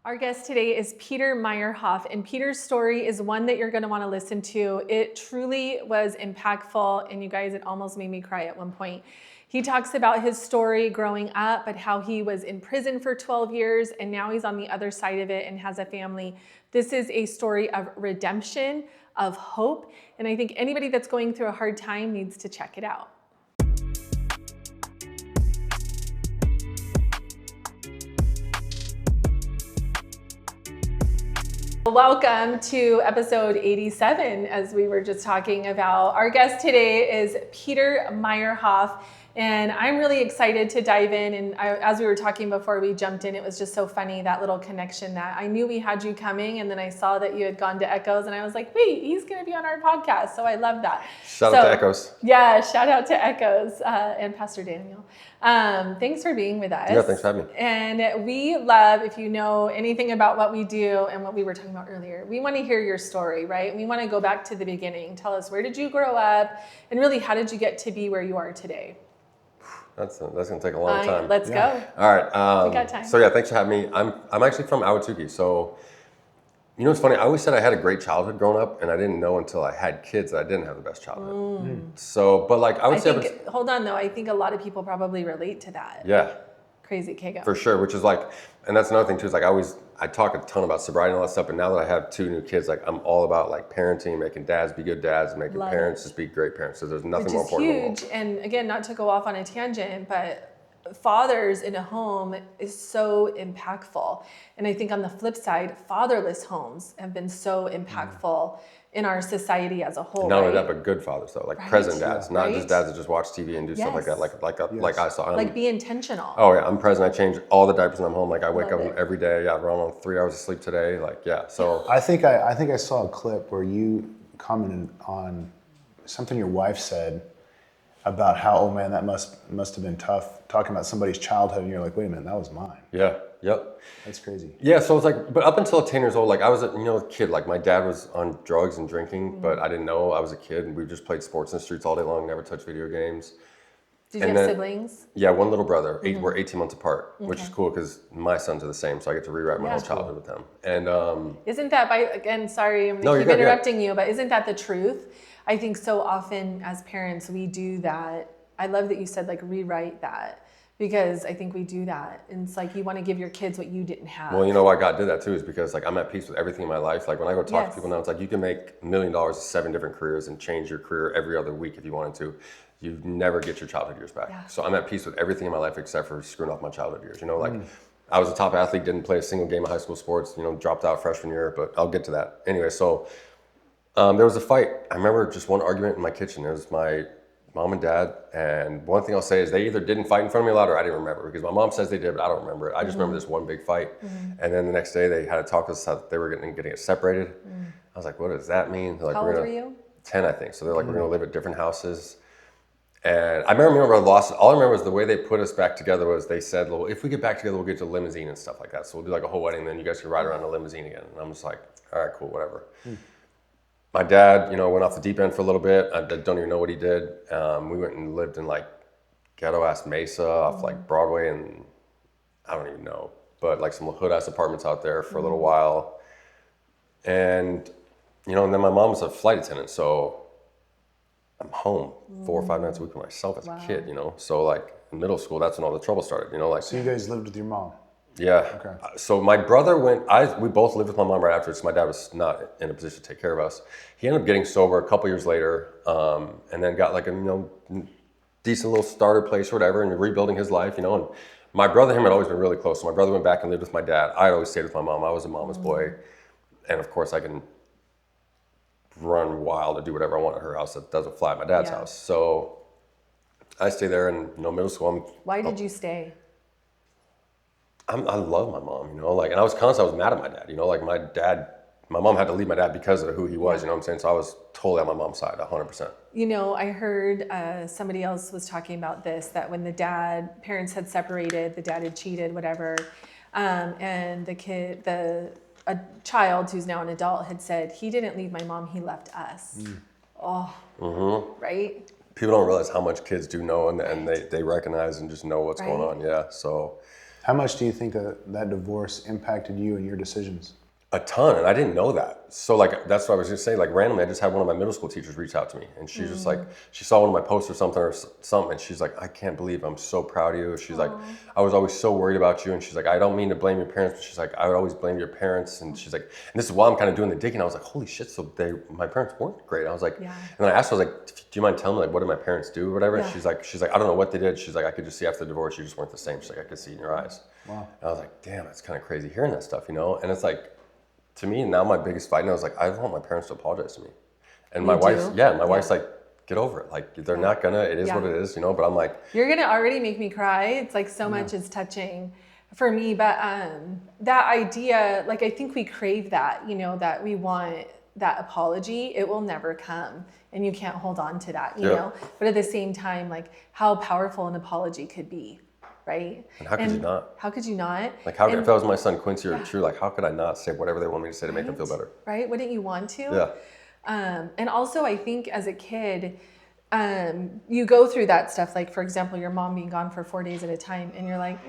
Our guest today is Peter Meyerhoff, and Peter's story is one that you're going to want to listen to. It truly was impactful, and you guys, it almost made me cry at one point. He talks about his story growing up, but how he was in prison for 12 years, and now he's on the other side of it and has a family. This is a story of redemption, of hope, and I think anybody that's going through a hard time needs to check it out. Welcome to episode 87, as we were just talking about. Our guest today is Peter Meyerhoff, and I'm really excited to dive in. And as we were talking before we jumped in, it was just so funny, that little connection that I knew we had you coming, and then I saw that you had gone to Echoes, and I was like, wait, he's going to be on our podcast. So I love that. Shout out to Echoes. Yeah, shout out to Echoes and Pastor Daniel. Thanks for being with us. Yeah, thanks for having me. And we love, if you know anything about what we do and what we were talking about earlier, we want to hear your story, right? We want to go back to the beginning. Tell us, where did you grow up? And really, how did you get to be where you are today? That's going to take a long time. Let's go. All right. We got time. So yeah, thanks for having me. I'm actually from Ahwatukee. So, you know, it's funny. I always said I had a great childhood growing up, and I didn't know until I had kids that I didn't have the best childhood. So, but like I would say, hold on though. I think a lot of people probably relate to that. Yeah. Crazy. Okay, go. For sure. Which is like, and that's another thing too. Is like I talk a ton about sobriety and all that stuff. And now that I have 2 new kids, like I'm all about like parenting, making dads be good dads, and making parents just be great parents. So there's nothing more important. Which is huge. And again, not to go off on a tangent, but fathers in a home is so impactful. And I think on the flip side, fatherless homes have been so impactful in our society as a whole. Not only that, but good fathers though, like present dads, not just dads that just watch TV and do stuff like that, like I saw. Like be intentional. Oh yeah, I'm present. I change all the diapers when I'm home. Like I wake up every day. Yeah, I've run on 3 hours of sleep today. Like yeah, so. I think I saw a clip where you commented on something your wife said about how, oh man, that must have been tough, talking about somebody's childhood, and you're like, wait a minute, that was mine. Yeah, yep. That's crazy. Yeah, so it's like, but up until 10 years old, like I was a kid, like my dad was on drugs and drinking, but I didn't know I was a kid, and we just played sports in the streets all day long, never touched video games. Did you have siblings? Yeah, one little brother. We're 18 months apart, which is cool because my sons are the same, so I get to rewrite my whole childhood with them. And isn't that, sorry, I'm going to keep interrupting you, but isn't that the truth? I think so often as parents, we do that. I love that you said like rewrite that, because I think we do that. And it's like you want to give your kids what you didn't have. Well, you know why God did that too is because like I'm at peace with everything in my life. Like when I go talk to people now, it's like you can make $1 million in 7 different careers and change your career every other week if you wanted to. You never get your childhood years back. Yeah. So I'm at peace with everything in my life except for screwing off my childhood years. You know, like I was a top athlete, didn't play a single game of high school sports, dropped out freshman year, but I'll get to that. Anyway, so there was a fight. I remember just one argument in my kitchen. It was my mom and dad, and one thing I'll say is they either didn't fight in front of me a lot or I didn't remember, because my mom says they did, but I don't remember it. I just remember this one big fight. And then the next day they had a talk with us how they were getting it separated. I was like, what does that mean? They're like, how old were you? 10, I think. So they're like, we're gonna live at different houses. And I remember I lost it. All I remember is the way they put us back together was they said, well, if we get back together, we'll get to a limousine and stuff like that. So we'll do like a whole wedding, and then you guys can ride around a limousine again. And I'm just like, all right, cool, whatever. My dad, went off the deep end for a little bit. I don't even know what he did. We went and lived in like ghetto-ass Mesa off like Broadway, and I don't even know, but like some hood-ass apartments out there for a little while. And, and then my mom was a flight attendant, so I'm home 4 or 5 nights a week with myself as a kid, So like in middle school, that's when all the trouble started, So you guys lived with your mom? Yeah. Okay. So my brother we both lived with my mom right after, so my dad was not in a position to take care of us. He ended up getting sober a couple years later, and then got like a decent little starter place or whatever, and rebuilding his life, And my brother and him had always been really close. So my brother went back and lived with my dad. I had always stayed with my mom. I was a mama's boy, and of course I can run wild and do whatever I want at her house that doesn't fly at my dad's house. So I stay there, and middle school. Why did you stay? I love my mom, and I was mad at my dad, like my mom had to leave my dad because of who he was, you know what I'm saying? So I was totally on my mom's side, 100%. I heard somebody else was talking about this, that when parents had separated, the dad had cheated, whatever, and a child who's now an adult had said, he didn't leave my mom, he left us. Right? People don't realize how much kids do know, and they recognize and just know what's going on, yeah, so. How much do you think that divorce impacted you and your decisions? A ton, and I didn't know that. So like, that's what I was gonna say, like randomly, I just had one of my middle school teachers reach out to me, and she's just like, she saw one of my posts or something, and she's like, I can't believe I'm so proud of you. She's like, I was always so worried about you, and she's like, I don't mean to blame your parents, but she's like, I would always blame your parents, and she's like, and this is while I'm kind of doing the digging, I was like, holy shit, so my parents weren't great. I was like, and then I asked her, I was like, do you mind telling me, like, what did my parents do or whatever? She's like, I don't know what they did. She's like, I could just see after the divorce, you just weren't the same. She's like, I could see it in your eyes. Wow. And I was like, damn, it's kind of crazy hearing that stuff, you know? And it's like, to me, now my biggest fight now is like, I don't want my parents to apologize to me. And my wife's like, get over it. Like, they're not gonna, it is what it is, you know? But I'm like, you're gonna already make me cry. It's like so much is touching for me. But that idea, like, I think we crave that, you know, that we want that apology. It will never come. And you can't hold on to that, you know? But at the same time, like, how powerful an apology could be. Right? And how could you not? How could you not? Like, if that was my son Quincy or True, like, how could I not say whatever they want me to say to make them feel better? Right? Wouldn't you want to? Yeah. And also, I think as a kid, you go through that stuff. Like, for example, your mom being gone for 4 days at a time, and you're like,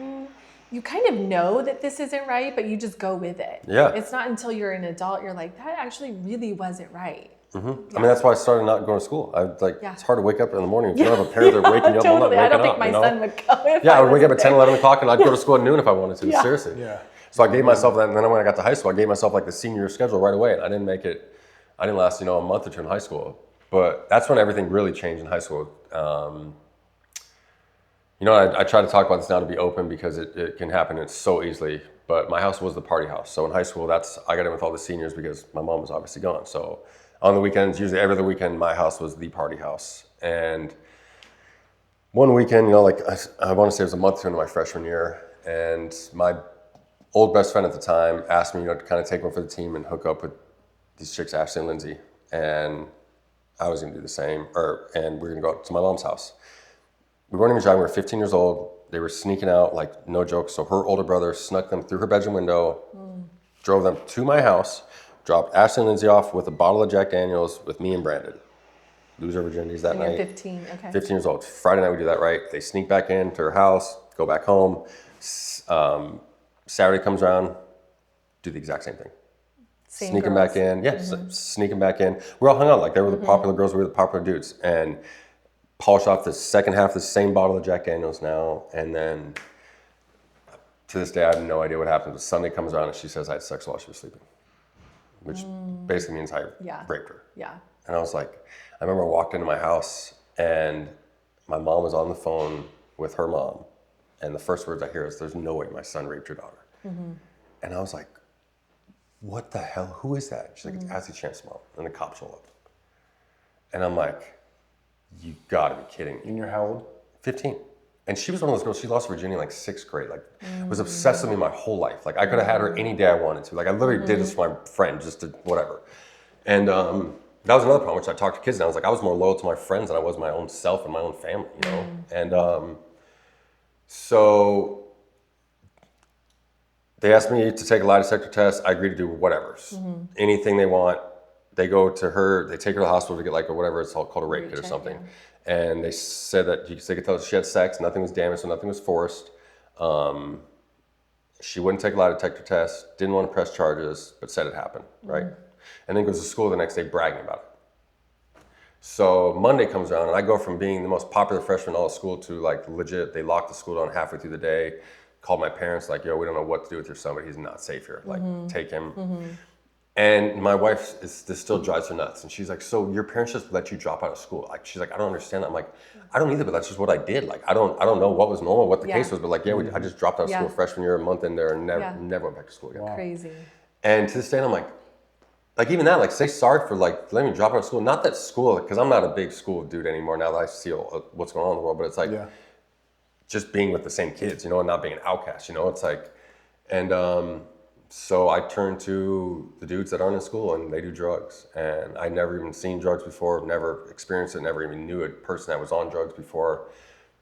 you kind of know that this isn't right, but you just go with it. Yeah. It's not until you're an adult you're like, that actually really wasn't right. Mm-hmm. Yeah. I mean, that's why I started not going to school. It's hard to wake up in the morning if you don't have a parent that waking you up. Totally. I'm not waking I don't think up, my you know? son would go. I would wake up at 10, 11 o'clock, and I'd go to school at noon if I wanted to. Seriously. Yeah. So I gave myself that, and then when I got to high school, I gave myself like the senior year schedule right away, and I didn't last, you know, a month or two in high school. But that's when everything really changed in high school. You know, I try to talk about this now to be open because it can happen. It's so easily. But my house was the party house. So in high school, I got in with all the seniors because my mom was obviously gone. So on the weekends, usually every other weekend, my house was the party house. And one weekend, you know, like I want to say it was a month into my freshman year, and my old best friend at the time asked me, you know, to kind of take one for the team and hook up with these chicks, Ashley and Lindsay. And I was going to do the same, and we were going to go to my mom's house. We weren't even driving, we were 15 years old. They were sneaking out, like, no joke. So her older brother snuck them through her bedroom window, drove them to my house, dropped Ashley and Lindsay off with a bottle of Jack Daniels with me and Brandon. Lose our virginities that night. You're 15, okay. 15 years old. Friday night we do that, right? They sneak back into her house, go back home. Saturday comes around, do the exact same thing. Sneak them back in. Yes, sneak them back in. We're all hung out like they were the popular girls, we were the popular dudes. And polish off the second half of the same bottle of Jack Daniels now. And then to this day, I have no idea what happened. But Sunday comes around and she says I had sex while she was sleeping, which basically means I raped her. Yeah. And I was like, I remember I walked into my house and my mom was on the phone with her mom. And the first words I hear is, there's no way my son raped your daughter. And I was like, what the hell? Who is that? She's like, it's Ashley Chance's mom. And the cops roll up. And I'm like, you gotta be kidding me. And you're how old? 15. And she was one of those girls, she lost virginity in like 6th grade. Like, was obsessed with me my whole life. Like, I could have had her any day I wanted to. Like, I literally did this for my friend, just to whatever. And that was another problem, which I talked to kids and I was like, I was more loyal to my friends than I was my own self and my own family, you know? And so they asked me to take a lie detector test. I agreed to do whatever. Anything they want. They go to her, they take her to the hospital to get like a whatever it's called a rape kit or something. And they said that they could tell she had sex, nothing was damaged, so nothing was forced. She wouldn't take a lie detector test, didn't want to press charges, but said it happened, right? And then goes to school the next day bragging about it. So Monday comes around and I go from being the most popular freshman in all of school to like legit, they locked the school down halfway through the day, called my parents like, yo, we don't know what to do with your son, but he's not safe here. Like, take him. And my wife, this still drives her nuts. And she's like, so your parents just let you drop out of school? Like, she's like, I don't understand that. I'm like, I don't either, but that's just what I did. Like, I don't know what was normal, what the case was, but like, I just dropped out of school freshman year, a month in there, and never went back to school again. Wow. Crazy. And to this day, I'm like even that, like, say sorry for like letting me drop out of school. Not that school, because I'm not a big school dude anymore now that I see what's going on in the world, but it's like just being with the same kids, you know, and not being an outcast, you know, it's like, and so I turned to the dudes that aren't in school and they do drugs. And I'd never even seen drugs before, never experienced it, never even knew a person that was on drugs before.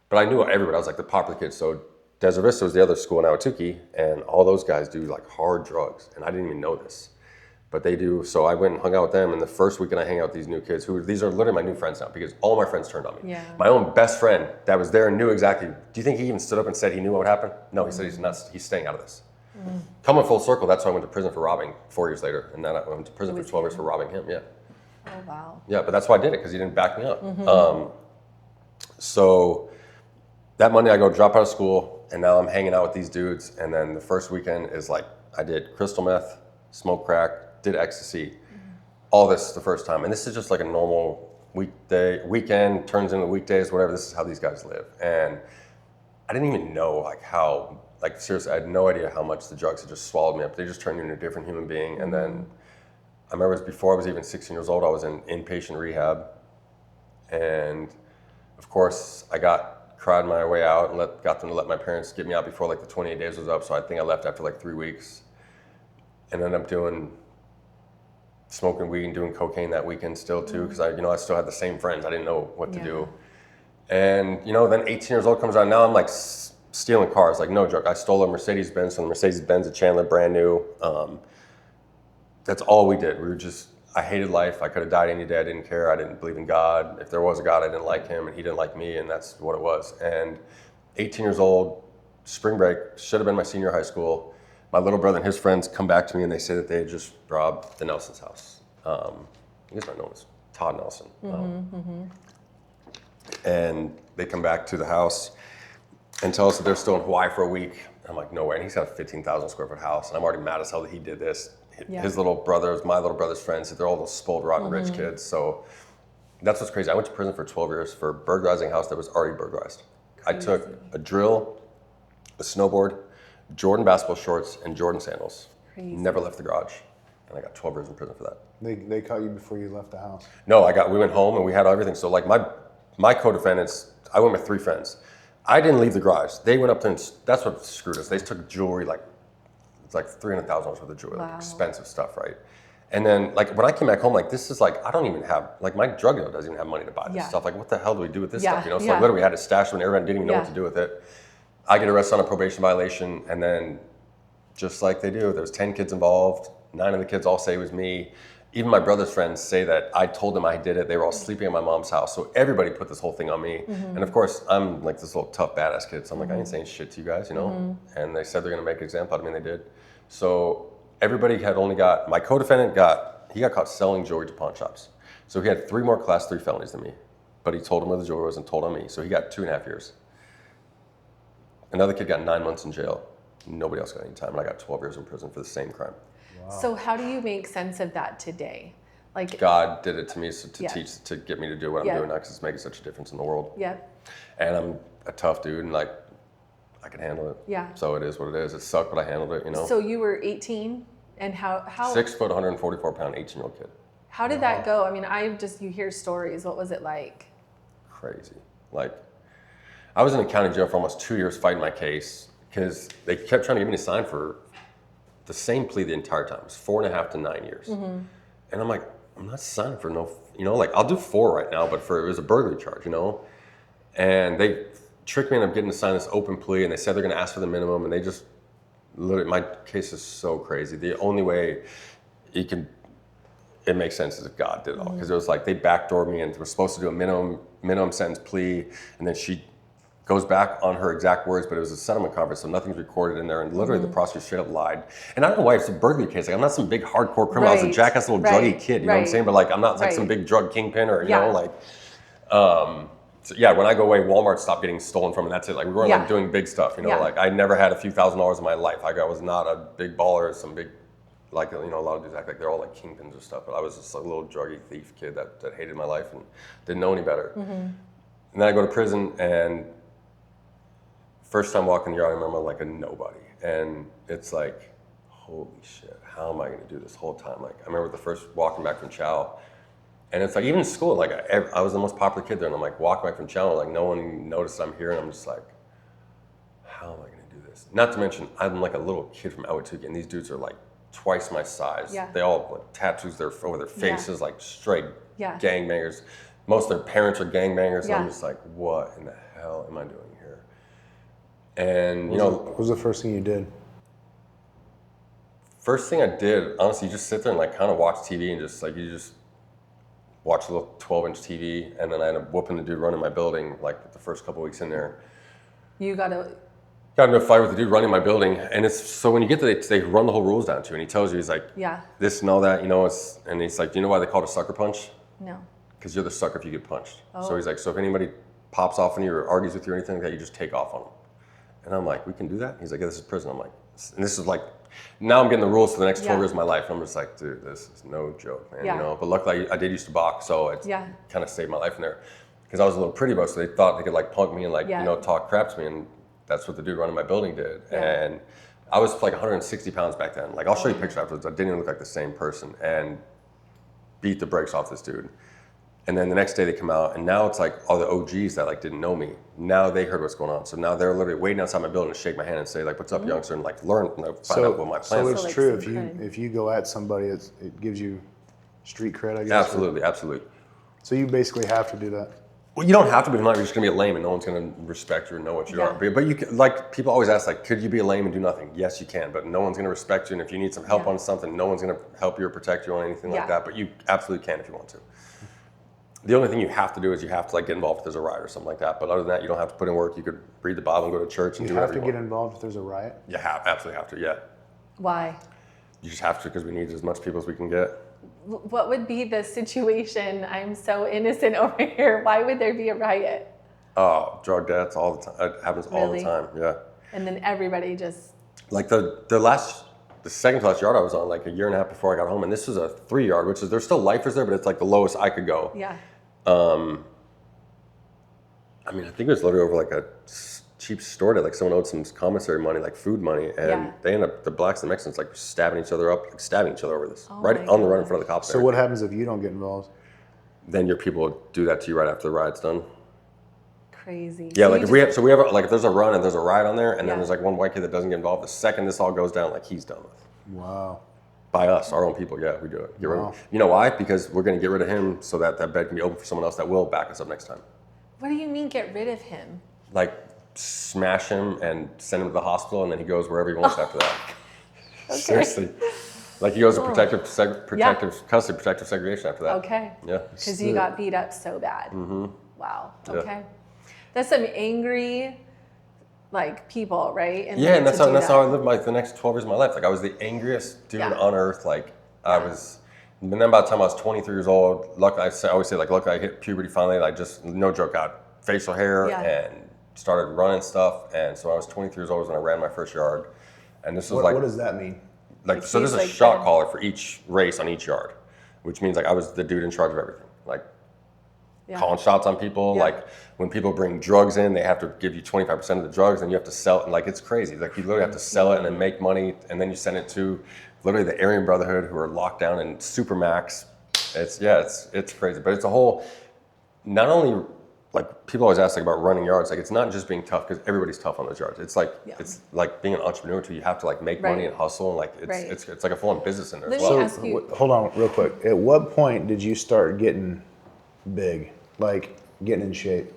But I knew everybody. I was like the popular kid. So Desert Vista was the other school in Ahwatukee, and all those guys do like hard drugs. And I didn't even know this. but they do. So I went and hung out with them, and the first weekend I hang out with these new kids, these are literally my new friends now, because all my friends turned on me. Yeah. My own best friend that was there and knew exactly, do you think he even stood up and said he knew what would happen? No, he said he's staying out of this. Coming full circle, that's why I went to prison for robbing 4 years later, and then I went to prison for 12 years for robbing him, yeah. Oh, wow. Yeah, but that's why I did it, because he didn't back me up. So that Monday I go drop out of school, and now I'm hanging out with these dudes, and then the first weekend is like, I did crystal meth, smoked crack, did ecstasy, all this the first time. And this is just like a normal weekend turns into weekdays, whatever. This is how these guys live. And I didn't even know seriously, I had no idea how much the drugs had just swallowed me up. They just turned me into a different human being. And then I remember it was before I was even 16 years old, I was in inpatient rehab. And of course, I cried my way out and got them to let my parents get me out before like the 28 days was up. So I think I left after like 3 weeks, and ended up smoking weed and doing cocaine that weekend still too, because I still had the same friends. I didn't know what to do. And then 18 years old comes around. Now I'm like stealing cars, like no joke. I stole a Mercedes-Benz from the Mercedes-Benz at Chandler, brand new. That's all we did. I hated life. I could have died any day. I didn't care. I didn't believe in God. If there was a God, I didn't like him, and he didn't like me, and that's what it was. And 18 years old, spring break, should have been my senior high school. My little brother and his friends come back to me, and they say that they had just robbed the Nelson's house. I guess I know it's Todd Nelson. And they come back to the house and tell us that they're still in Hawaii for a week. I'm like, no way. And he's got a 15,000 square foot house, and I'm already mad as hell that he did this. His little brothers, my little brother's friends, they're all those spoiled, rotten, rich kids. So that's what's crazy. I went to prison for 12 years for burglarizing a house that was already burglarized. Crazy. I took a drill, a snowboard, Jordan basketball shorts, and Jordan sandals. Crazy. Never left the garage. And I got 12 years in prison for that. They caught you before you left the house? No, we went home and we had everything. So like my co-defendants, I went with 3 friends. I didn't leave the garage. They went up there, and that's what screwed us. They took jewelry, it's like $300,000 worth of jewelry, like expensive stuff, right? And then like when I came back home, like this is like, I don't even have, like my drug dealer doesn't even have money to buy this stuff. Like what the hell do we do with this stuff? So like literally we had to stash it when everyone didn't even know what to do with it. I get arrested on a probation violation, and then just like they do, there's 10 kids involved. 9 of the kids all say it was me. Even my brother's friends say that I told them I did it. They were all sleeping at my mom's house. So everybody put this whole thing on me. And of course, I'm like this little tough badass kid. So I'm like, I ain't saying shit to you guys, And they said they're gonna make an example out of me, and they did. So everybody had only got, my co-defendant got caught selling jewelry to pawn shops. So he had 3 more class 3 felonies than me, but he told him where the jewelry was and told on me. So he got 2.5 years. Another kid got 9 months in jail. Nobody else got any time, and I got 12 years in prison for the same crime. Wow. So how do you make sense of that today? Like God did it to me to get me to do what I'm doing now, because it's making such a difference in the world. Yeah. And I'm a tough dude, and like I can handle it. Yeah. So it is what it is. It sucked, but I handled it. So you were 18, and how 6 foot, 144 pound, 18-year-old kid. How did that go? I mean, you hear stories. What was it like? Crazy. Like, I was in a county jail for almost 2 years fighting my case, because they kept trying to get me to sign for the same plea the entire time. It was 4.5 to 9 years. And I'm like, I'm not signing for no, like I'll do 4 right now, but it was a burglary charge, And they tricked me into getting to sign this open plea, and they said they're gonna ask for the minimum, and they just, literally, my case is so crazy. The only way it makes sense is if God did it all. Because it was like, they backdoored me, and we're supposed to do a minimum sentence plea, and then she goes back on her exact words, but it was a settlement conference, so nothing's recorded in there, and literally the prosecutor straight up lied. And I don't know why it's a burglary case. Like, I'm not some big hardcore criminal. I was a jackass little druggy kid, you know what I'm saying? But like, I'm not like some big drug kingpin or, so yeah, when I go away, Walmart stopped getting stolen from, and that's it. Like, we weren't like doing big stuff, like I never had a few $1,000s in my life. Like, I was not a big baller, some big, like, a lot of dudes act like they're all like kingpins or stuff, but I was just a little druggy thief kid that hated my life and didn't know any better. And then I go to prison, and first time walking the yard, I remember like a nobody. And it's like, holy shit, how am I gonna do this whole time? Like, I remember the first walking back from chow, and it's like, even in school, like I was the most popular kid there, and I'm like walking back from chow, and like no one noticed I'm here, and I'm just like, how am I gonna do this? Not to mention, I'm like a little kid from Ahwatukee, and these dudes are like twice my size. They all have like tattoos over their faces, like straight gangbangers. Most of their parents are gangbangers, and I'm just like, what in the hell am I doing here? And what was the first thing you did? First thing I did, honestly, you just sit there and like kind of watch TV and just like, you just watch a little 12-inch TV. And then I ended up whooping the dude running my building like the first couple weeks in there. You gotta. Got into a fight with the dude running my building. And it's, so when you get there, they run the whole rules down to you. And he tells you, he's like, this and all that, you know, and he's like, do you know why they call it a sucker punch? No. Because you're the sucker if you get punched. Oh. So he's like, so if anybody pops off on you or argues with you or anything like that, you just take off on them. And I'm like, we can do that? He's like, yeah, this is prison. I'm like, and this is like, now I'm getting the rules for the next 12 years of my life. And I'm just like, dude, this is no joke, man. You know. But luckily, I did used to box, so it kind of saved my life in there. Because I was a little pretty boy, so they thought they could like punk me and like, you know, talk crap to me. And that's what the dude running my building did. And I was like 160 pounds back then. Like, I'll show you pictures afterwards. I didn't even look like the same person. And beat the brakes off this dude. And then the next day they come out, and now it's like all the OGs that like didn't know me. Now they heard what's going on, so now they're literally waiting outside my building to shake my hand and say like, "What's up, youngster?" and like learn, find out what my plan is. So it's true if you go at somebody, it gives you street cred, I guess. Absolutely. So you basically have to do that. Well, you don't have to be. You're just gonna be a lame, and no one's gonna respect you or know what you are. But you can, like people always ask, like, could you be a lame and do nothing? Yes, you can, but no one's gonna respect you. And if you need some help on something, no one's gonna help you or protect you on anything like that. But you absolutely can if you want to. The only thing you have to do is you have to like get involved if there's a riot or something like that. But other than that, you don't have to put in work. You could read the Bible and go to church and do whatever you want. You have to get involved if there's a riot? You absolutely have to, yeah. Why? You just have to because we need as much people as we can get. What would be the situation? I'm so innocent over here. Why would there be a riot? Oh, drug deaths all the time. It happens all the time, yeah. And then everybody just... Like the second to last yard I was on, like a year and a half before I got home, and this was a 3-yard, which is, there's still lifers there, but it's like the lowest I could go. Yeah. I mean, I think it was literally over like a cheap store that like someone owed some commissary money, like food money, and they end up, the blacks and Mexicans, like stabbing each other up, like stabbing each other over this, right on the run in front of the cops. So what happens if you don't get involved? Then your people will do that to you right after the riot's done. Crazy. Yeah, so like if we have like if there's a run and there's a riot on there, and then there's like one white kid that doesn't get involved, the second this all goes down, like he's done with. Wow. By us, our own people, yeah, we do it. Get rid of him. You know why? Because we're going to get rid of him so that that bed can be open for someone else that will back us up next time. What do you mean get rid of him? Like smash him and send him to the hospital, and then he goes wherever he wants after that. Okay. Seriously. Like he goes to protective custody, protective segregation after that. Okay. Yeah. Because you got beat up so bad. Mm-hmm. Wow. Okay. Yeah. That's some angry, like people, right? And and that's how I lived like the next 12 years of my life. Like I was the angriest dude on earth. Like I was. And then by the time I was 23 years old, luckily I always say like, luckily I hit puberty finally. Like just no joke, got facial hair and started running stuff. And so I was 23 years old was when I ran my first yard. And this was what does that mean? Like so there's a shot caller for each race on each yard, which means like I was the dude in charge of everything. Like calling shots on people. Like when people bring drugs in, they have to give you 25% of the drugs, and you have to sell it. And like it's crazy. Like you literally have to sell it and then make money, and then you send it to literally the Aryan Brotherhood, who are locked down in Supermax. It's crazy, but it's a whole. Not only like people always ask like about running yards, like it's not just being tough because everybody's tough on those yards. It's like being an entrepreneur too. You have to like make money and hustle, and like it's like a full-on business in there. Hold on, real quick. At what point did you start getting big, like getting in shape?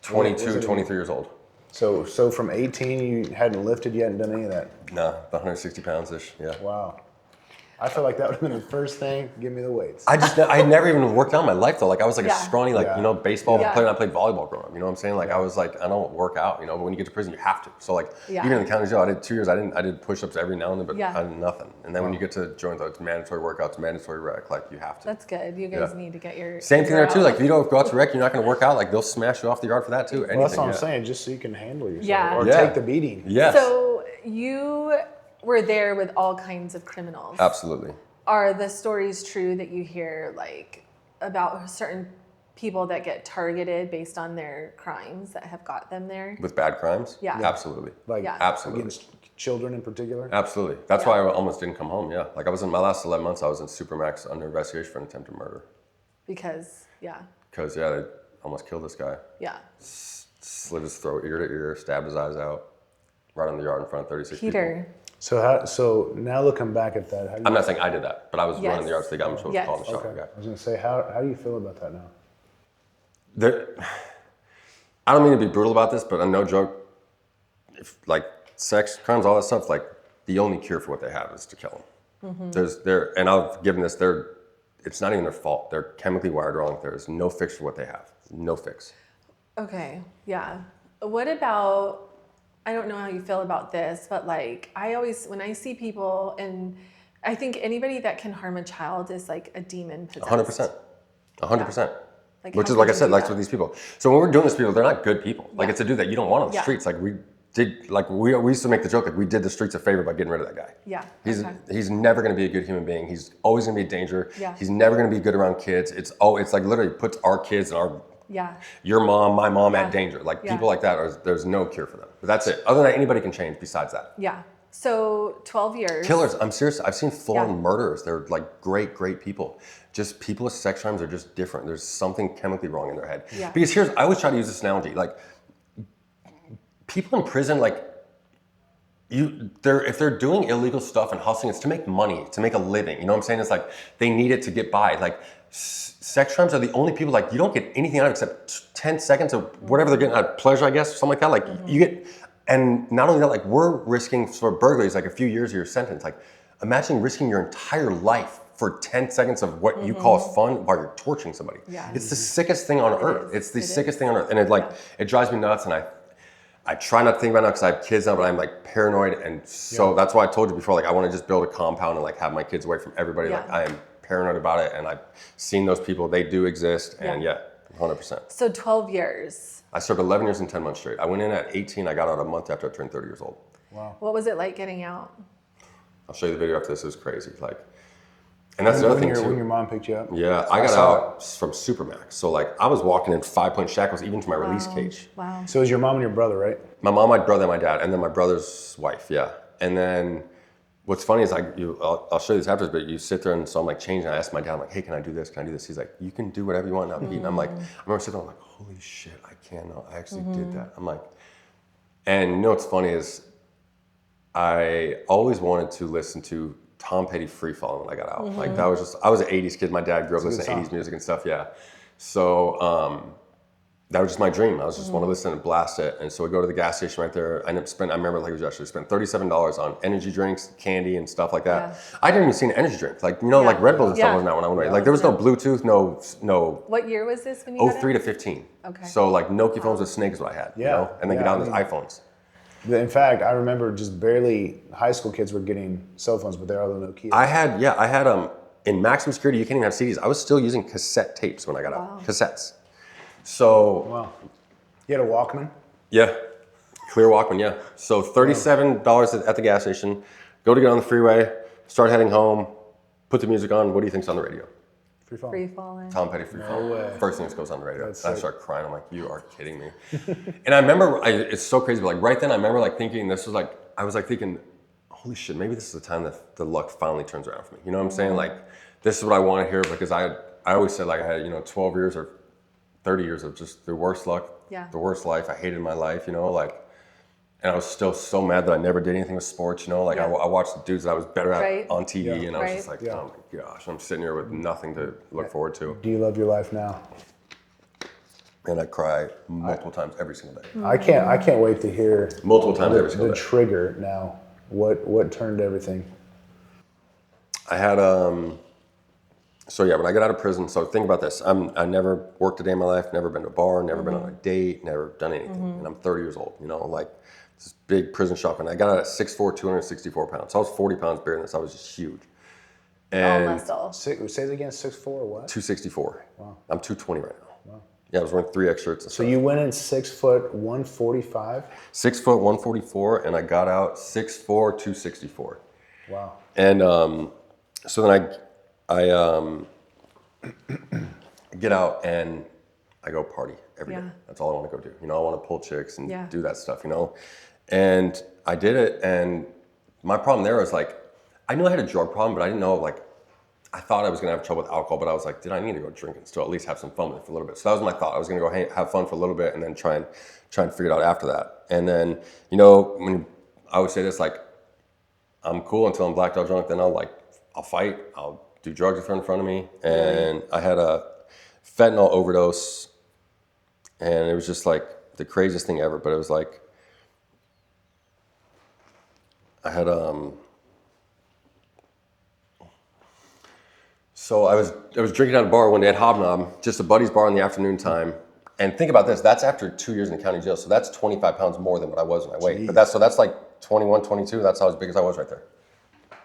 22, 23 years old. So from 18, you hadn't lifted, you hadn't done any of that? No, 160 pounds-ish, yeah. Wow. I feel like that would have been the first thing, give me the weights. I never even worked out in my life though. Like I was like a scrawny, like, baseball player, and I played volleyball growing up, you know what I'm saying? Like I was like, I don't work out, but when you get to prison, you have to. So like, even in the county jail, I did 2 years, I did push-ups every now and then, but I did nothing. And then when you get to join the mandatory workouts, mandatory rec, like you have to. That's good. You guys need to get your... Same thing there too. Like if you don't go out to rec, you're not going to work out, like they'll smash you off the yard for that too. Well, that's what I'm saying, just so you can handle yourself. Yeah. Or take the beating. Yes. So you were there with all kinds of criminals. Absolutely. Are the stories true that you hear like about certain people that get targeted based on their crimes that have got them there? With bad crimes? Yeah. Absolutely. Absolutely. Against children in particular? Absolutely. That's why I almost didn't come home, Like I was in my last 11 months, I was in Supermax under investigation for an attempted murder. Because they almost killed this guy. Yeah. Slit his throat ear to ear, stabbed his eyes out, right on the yard in front of 36 people. So now looking back at that, I'm not saying I did that, but I was running the yard, so they got me supposed to call the shot. Okay. I was going to say, how do you feel about that now? I don't mean to be brutal about this, but I'm no joke. If like sex crimes, all that stuff, like the only cure for what they have is to kill them. And I've given this, it's not even their fault. They're chemically wired wrong. There's no fix for what they have. No fix. Okay, yeah. What about, I don't know how you feel about this, but like when I see people, and I think anybody that can harm a child is like a demon possessed. 100%. 100%. Yeah. Which is, like I said, like with these people. So when we're doing this, people, they're not good people. Like, Yeah. it's a dude that you don't want on the Yeah. streets. Like, we used to make the joke, like, we did the streets a favor by getting rid of that guy. Yeah. He's never going to be a good human being. He's always going to be a danger. Yeah. He's never going to be good around kids. It's like literally puts our kids and your mom, my mom at danger. Like, people like that, there's no cure for them. But that's it. Other than that, anybody can change besides that. Yeah. So 12 years. Killers, I'm serious. I've seen full-on murderers. They're like great people. Just people with sex crimes are just different. There's something chemically wrong in their head. Yeah. Because I always try to use this analogy. Like, people in prison, like, if they're doing illegal stuff and hustling, it's to make money, to make a living. You know what I'm saying? It's like they need it to get by. Like, sex crimes are the only people, like, you don't get anything out of it except 10 seconds of whatever they're getting out of pleasure, I guess, or something like that. Like, you get, and not only that, like, we're risking for burglaries like a few years of your sentence. Like, imagine risking your entire life for 10 seconds of what you call fun while you're torturing somebody. Yeah. It's the sickest thing on earth. It's the sickest thing on earth. And it drives me nuts. And I try not to think about it now because I have kids now, but I'm like paranoid. And so that's why I told you before, like, I want to just build a compound and like have my kids away from everybody. Yeah. Like, I am paranoid about it. And I've seen those people, they do exist. And 100%. So 12 years. I served 11 years and 10 months straight. I went in at 18. I got out a month after I turned 30 years old. Wow. What was it like getting out? I'll show you the video after this. It was crazy. Like, and that's the other thing too. When your mom picked you up? Yeah, I got out from Supermax. So like, I was walking in 5-point shackles even to my release cage. Wow. So it was your mom and your brother, right? My mom, my brother, and my dad, and then my brother's wife. Yeah. And then what's funny is I'll show you this after, but you sit there and so I'm like changing. I asked my dad, I'm like, hey, can I do this? Can I do this? He's like, you can do whatever you want, not beat. And I'm like, I remember sitting there, I'm like, holy shit, I cannot. I actually did that. I'm like, and you know what's funny is I always wanted to listen to Tom Petty Free Falling when I got out. Like, that was just, I was an 80s kid. My dad grew up listening to 80s music and stuff. Yeah. So, that was just my dream. I was just want to listen and blast it. And so we go to the gas station right there. I remember like it was actually spent $37 on energy drinks, candy and stuff like that. Yeah. I didn't even see an energy drink. Like, you know, like Red Bull and stuff wasn't out when I went away. Like, there was no Bluetooth, no. What year was this when you got 03 to 15. Okay. So like Nokia phones with Snake is what I had. Yeah. You know? And then get down to iPhones. In fact, I remember just barely high school kids were getting cell phones, but they're all the Nokia. I had in maximum security, you can't even have CDs. I was still using cassette tapes when I got out. Cassettes. So. Wow. You had a Walkman? Yeah. Clear Walkman, yeah. So $37 at the gas station, go to get on the freeway, start heading home, put the music on. What do you think's on the radio? Free Falling. Free Falling. Tom Petty Free Falling. way. First thing that goes on the radio. That's And I sick. start crying. I'm like, you are kidding me. And I remember, it's so crazy, but like right then I remember like thinking I was like thinking, holy shit, maybe this is the time that the luck finally turns around for me. You know what I'm saying? Like, this is what I want to hear because I always said like I had, 12 years or 30 years of just the worst luck, the worst life. I hated my life, and I was still so mad that I never did anything with sports, like I watched the dudes that I was better at on TV, and I was just like, oh my gosh, I'm sitting here with nothing to look forward to. Do you love your life now? And I cry multiple times every single day. I can't wait to hear multiple times every single the day. trigger now. What turned everything? I had when I got out of prison, so think about this. I never worked a day in my life, never been to a bar, never been on a date, never done anything. And I'm 30 years old, like this big prison shock. And I got out at 6'4", 264 pounds. So I was 40 pounds bigger than this. I was just huge. And muscle. Say it again, 6'4" or what? 264. Wow. I'm 220 right now. Wow. Yeah, I was wearing 3X shirts. So you went in 6 foot 145? 6 foot 144, and I got out 6'4", 264. Wow. And so then I get out and I go party every day. That's all I want to go do. I want to pull chicks and do that stuff, And I did it, and my problem there was like, I knew I had a drug problem, but I didn't know, I thought I was going to have trouble with alcohol, but I was like, did I need to go drink and still at least have some fun with it for a little bit? So that was my thought. I was going to go have fun for a little bit and then try and figure it out after that. And then, when I would say this, I'm cool until I'm blacked out drunk, then I'll fight, I'll do drugs in front of me. And I had a fentanyl overdose, and it was just the craziest thing ever. But it was I had So I was drinking at a bar one day at Hobnob, just a buddy's bar in the afternoon time. And think about this, that's after 2 years in the county jail. So that's 25 pounds more than what I was when I weighed. But that's like 21, 22. That's how as big as I was right there. I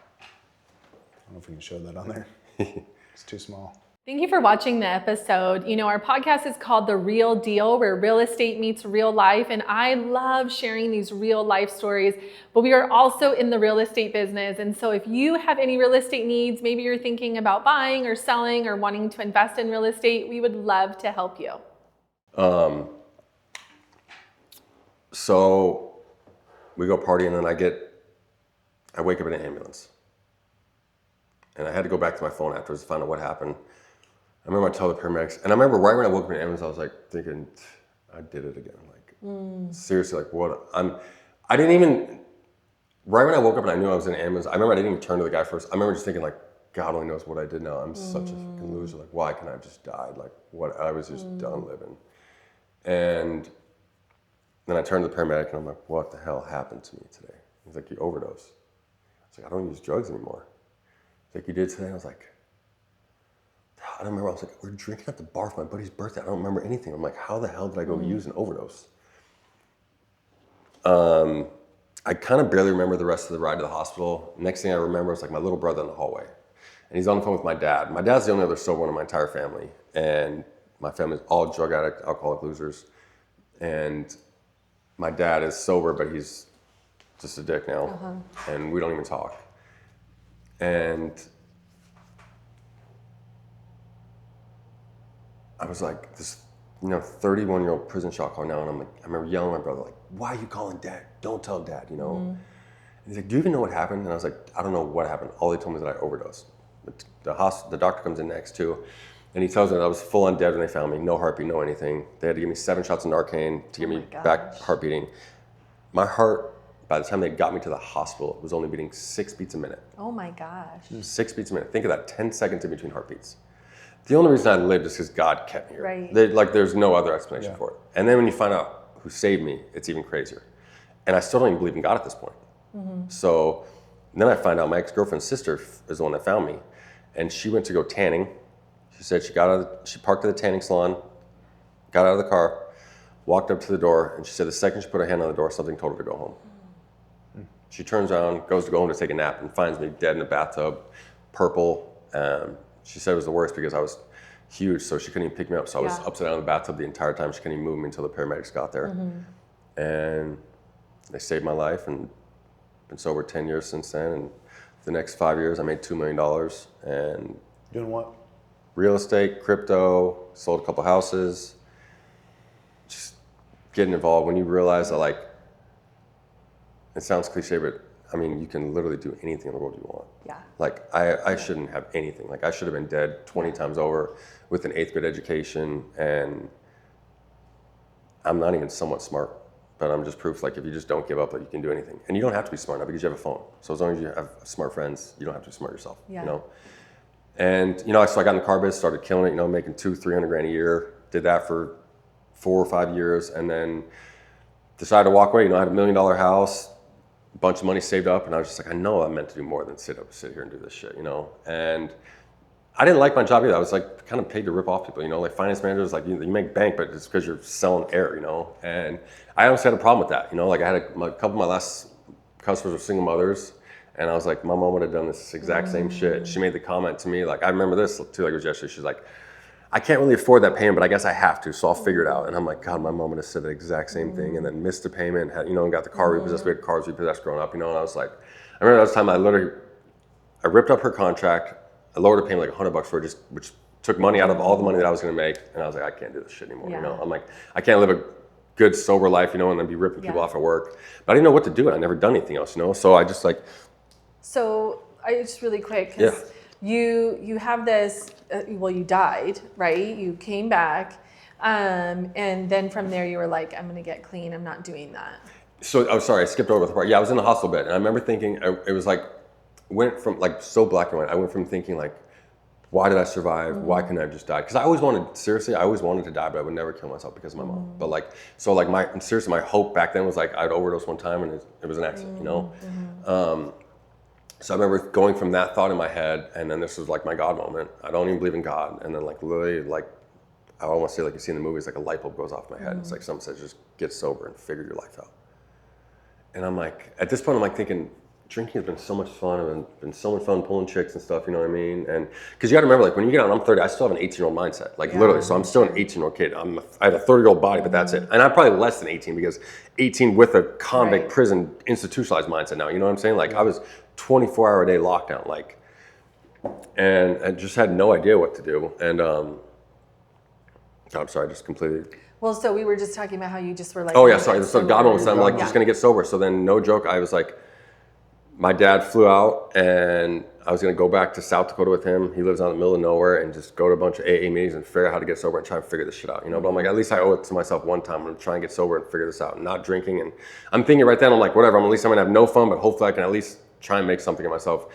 don't know if we can show that on there. It's too small. Thank you for watching the episode. You know, our podcast is called The Real Deal, where real estate meets real life. And I love sharing these real life stories, but we are also in the real estate business. And so if you have any real estate needs, maybe you're thinking about buying or selling or wanting to invest in real estate, we would love to help you. So we go partying and then I wake up in an ambulance. And I had to go back to my phone afterwards to find out what happened. I remember I told the paramedics, and I remember right when I woke up in the ambulance, I was like thinking, I did it again. Like, seriously, like what? I didn't even, right when I woke up and I knew I was in an ambulance, I remember I didn't even turn to the guy first. I remember just thinking like, God only knows what I did now. I'm such a fucking loser. Like, why can I have just died? Like, what? I was just done living. And then I turned to the paramedic and I'm like, what the hell happened to me today? He's like, you overdosed. I was like, I don't use drugs anymore. He's like, you did today? I was like, I don't remember. I was like, we're drinking at the bar for my buddy's birthday. I don't remember anything. I'm like, how the hell did I go use an overdose? I kind of barely remember the rest of the ride to the hospital. Next thing I remember was like my little brother in the hallway. And he's on the phone with my dad. My dad's the only other sober one in my entire family. And my family's all drug addict, alcoholic losers. And my dad is sober, but he's just a dick now. And we don't even talk. And I was like, this, 31-year-old prison shot caller now, and I'm like, I remember yelling at my brother, like, why are you calling Dad? Don't tell Dad, And he's like, do you even know what happened? And I was like, I don't know what happened. All they told me is that I overdosed. The doctor comes in next too, and he tells me that I was full on dead when they found me, no heartbeat, no anything. They had to give me 7 shots of Narcan to get me back heart beating. My heart, by the time they got me to the hospital, was only beating 6 beats a minute. Oh my gosh. 6 beats a minute. Think of that, 10 seconds in between heartbeats. The only reason I lived is because God kept me here. Right. There's no other explanation for it. And then when you find out who saved me, it's even crazier. And I still don't even believe in God at this point. So then I find out my ex-girlfriend's sister is the one that found me. And she went to go tanning. She said she parked at the tanning salon, got out of the car, walked up to the door, and she said the second she put her hand on the door, something told her to go home. She turns around, goes to go home to take a nap, and finds me dead in the bathtub, purple. She said it was the worst because I was huge, so she couldn't even pick me up. So I was upside down in the bathtub the entire time. She couldn't even move me until the paramedics got there. And they saved my life, and been sober 10 years since then. And the next 5 years, I made $2 million. And Doing what? real estate, crypto, sold a couple houses. Just getting involved when you realize that, like, it sounds cliche, but I mean, you can literally do anything in the world you want. Yeah. Like, I shouldn't have anything. Like, I should have been dead 20 times over with an 8th grade education, and I'm not even somewhat smart, but I'm just proof, like, if you just don't give up, like, you can do anything. And you don't have to be smart now because you have a phone. So as long as you have smart friends, you don't have to be smart yourself, And, so I got in the car business, started killing it, making $200-300 grand a year. Did that for 4 or 5 years, and then decided to walk away. I had $1 million house, a bunch of money saved up, and I was just like, I know I'm meant to do more than sit here and do this shit, And I didn't like my job either. I was like kind of paid to rip off people, like finance managers, like you make bank, but it's because you're selling air, And I honestly had a problem with that, Like I had a couple of my last customers were single mothers, and I was like, my mom would have done this exact same shit. She made the comment to me, like, I remember this too, like it was yesterday. She's like, I can't really afford that payment, but I guess I have to, so I'll figure it out. And I'm like, God, my mom would have said the exact same thing, and then missed the payment, had, and got the car repossessed. We had cars repossessed growing up, And I was like, I remember that was the time I ripped up her contract. I lowered her payment like $100 for it, which took money out of all the money that I was going to make. And I was like, I can't do this shit anymore. I'm like, I can't live a good sober life, and then be ripping people off at work. But I didn't know what to do. I never done anything else, So I just like. So I just really quick, because you have this. You died, right? You came back, and then from there you were like, I'm going to get clean. I'm not doing that. So I'm sorry, I skipped over the part. Yeah, I was in the hospital bed, and I remember thinking it was like. Went from like so black and white. I went from thinking like, why did I survive? Why couldn't I have just died? Because I always wanted to die, but I would never kill myself because of my mom. But my hope back then was like I'd overdose one time and it was an accident, So I remember going from that thought in my head, and then this was like my God moment. I don't even believe in God. And then like literally like, I almost say like you see in the movies, like a light bulb goes off my head. It's like someone says, just get sober and figure your life out. And I'm like, at this point, I'm like thinking, drinking has been so much fun. It's been so much fun pulling chicks and stuff, you know what I mean? And because you got to remember, like when you get out, I'm 30, I still have an 18-year-old mindset, like literally. So I'm still an 18-year-old kid. I have a 30-year-old body, but that's it. And I'm probably less than 18 because 18 with a convict prison institutionalized mindset now, you know what I'm saying? Like I was 24-hour a day lockdown, like, and I just had no idea what to do. And I'm sorry, I just completely. Well, so we were just talking about how you just were like, Oh yeah, sorry. So God moment, I'm like just gonna get sober. So then, no joke, I was like, my dad flew out, and I was gonna go back to South Dakota with him. He lives out in the middle of nowhere, and just go to a bunch of AA meetings and figure out how to get sober and try and figure this shit out, you know. But I'm like, at least I owe it to myself one time. I'm gonna try and get sober and figure this out, not drinking. And I'm thinking right then, I'm like, whatever. At least I'm gonna have no fun, but hopefully I can at least try and make something of myself.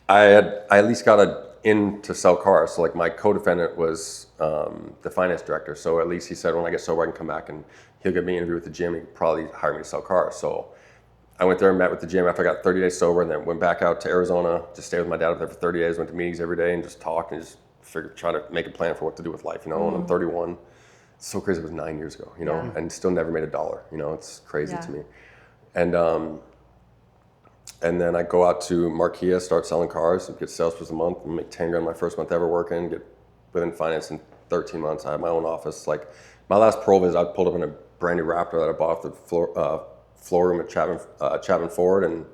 I at least got in to sell cars. So like my co-defendant was the finance director. So at least he said, when I get sober, I can come back and he'll get me an interview with the gym. He could probably hire me to sell cars. So I went there and met with the gym after I got 30 days sober, and then went back out to Arizona, just stayed with my dad up there for 30 days, went to meetings every day and just talked and just try to make a plan for what to do with life, you know. And I'm 31. It's so crazy. It was 9 years ago, you know, and still never made $1, you know. It's crazy to me. And then I go out to Marquia, start selling cars, get sales for a month, and make 10 grand my first month ever working, get within finance in 13 months. I had my own office. Like my last parole visit, I pulled up in a brand new Raptor that I bought off the floor room at Chapman Ford, and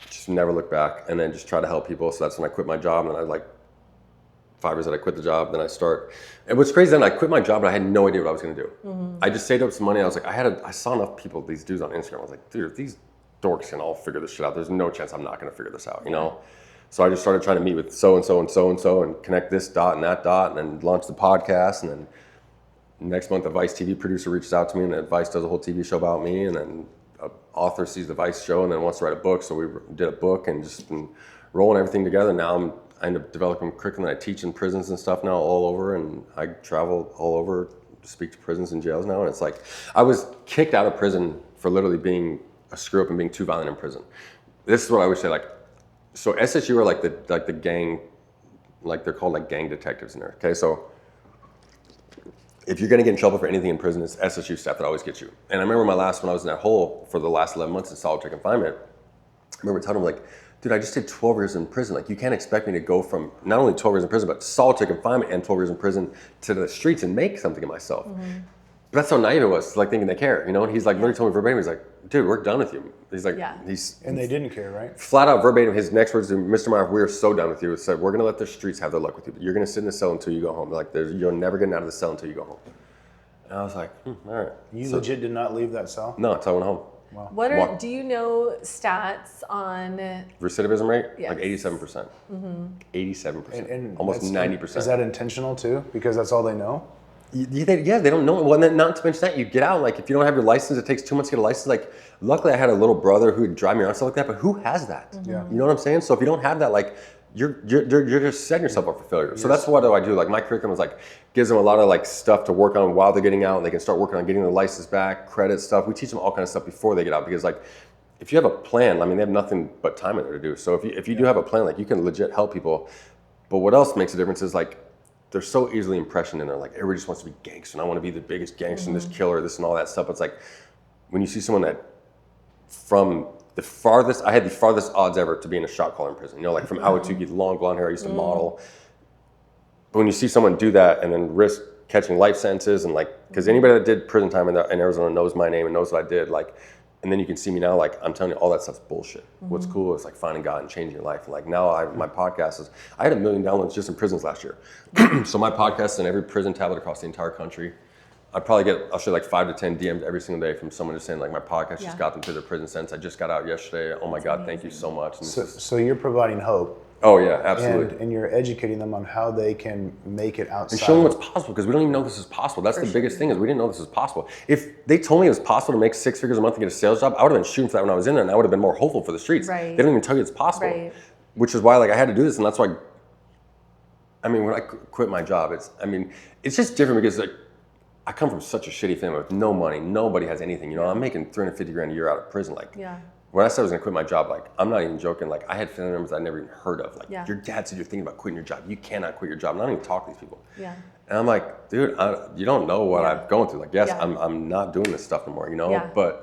just never looked back. And then just try to help people. So that's when I quit my job. And then I like 5 years that I quit the job. Then I start. And what's crazy, then I quit my job, and I had no idea what I was going to do. I just saved up some money. I was like, I saw enough people, these dudes on Instagram. I was like, dude, if these dorks can all figure this shit out, there's no chance I'm not going to figure this out, you know? So I just started trying to meet with so-and-so and so-and-so and connect this dot and that dot, and then launch the podcast. And then next month, a Vice TV producer reaches out to me, and then Vice does a whole TV show about me. And then an author sees the Vice show and then wants to write a book. So we did a book and just been rolling everything together. Now I end up developing a curriculum that I teach in prisons and stuff now all over. And I travel all over to speak to prisons and jails now. And it's like, I was kicked out of prison for literally being a screw up and being too violent in prison. This is what I would say, like, so SSU are like the gang, like they're called like gang detectives in there. Okay, so if you're gonna get in trouble for anything in prison, it's SSU staff that always gets you. And I remember when I was in that hole for the last 11 months in solitary confinement, I remember telling them like, dude, I just did 12 years in prison. Like, you can't expect me to go from not only 12 years in prison, but solitary confinement and 12 years in prison to the streets and make something of myself. But that's how naive it was, like thinking they care, you know? And he's like, literally told me verbatim, he's like, dude, we're done with you. He's like, and they didn't care, right? Flat out verbatim, his next words to Mr. Meyerhoff, we are so done with you. He said, we're gonna let the streets have their luck with you. You're gonna sit in the cell until you go home. Like, you're never getting out of the cell until you go home. And I was like, all right. You legit did not leave that cell? No, until I went home. Wow. Do you know stats on recidivism rate? Yes. Like 87%. 87%. And almost 90%. Is that intentional too? Because that's all they know? Yeah, they don't know. Well, then not to mention that, you get out, like if you don't have your license, it takes 2 months to get a license. Like, luckily I had a little brother who would drive me around, stuff like that, but who has that? Yeah. You know what I'm saying? So if you don't have that, like, you're just setting yourself up for failure. So that's what I do. Like, my curriculum is like, gives them a lot of like stuff to work on while they're getting out. They can start working on getting their license back, credit stuff. We teach them all kind of stuff before they get out, because like, if you have a plan, I mean, they have nothing but time in there to do. So if you do have a plan, like, you can legit help people. But what else makes a difference is like, they're so easily impressioned in there. Like, everybody just wants to be gangster, and I want to be the biggest gangster and this killer, this and all that stuff. It's like, when you see someone that from the farthest, I had the farthest odds ever to be in a shot caller in prison. You know, like from Ahwatukee, long blonde hair, I used to model. But when you see someone do that and then risk catching life sentences, and like, because anybody that did prison time in Arizona knows my name and knows what I did, like, and then you can see me now, like, I'm telling you, all that stuff's bullshit. What's cool is like finding God and changing your life. Like, now my podcast I had 1 million downloads just in prisons last year. So my podcast in every prison tablet across the entire country. I'll show like 5 to 10 DMs every single day from someone just saying like, my podcast just got them through their prison sentence. I just got out yesterday. Oh my God, thank you so much. And So you're providing hope. Oh yeah, absolutely. And you're educating them on how they can make it outside. And showing what's possible, because we don't even know this is possible. That's the biggest thing, is we didn't know this was possible. If they told me it was possible to make 6 figures a month and get a sales job, I would have been shooting for that when I was in there, and I would have been more hopeful for the streets. Right. They don't even tell you it's possible. Right. Which is why like I had to do this, and that's why, I mean, when I quit my job, it's just different, because like, I come from such a shitty family with no money. Nobody has anything. You know, I'm making $350 grand a year out of prison. Like, when I said I was gonna quit my job, like, I'm not even joking. Like, I had family members I never even heard of. Like, Yeah. your dad said you're thinking about quitting your job. You cannot quit your job. And I don't even talk to these people. Yeah. And I'm like, dude, you don't know what Yeah. I'm going through. Like, yes, Yeah. I'm not doing this stuff anymore, you know? Yeah.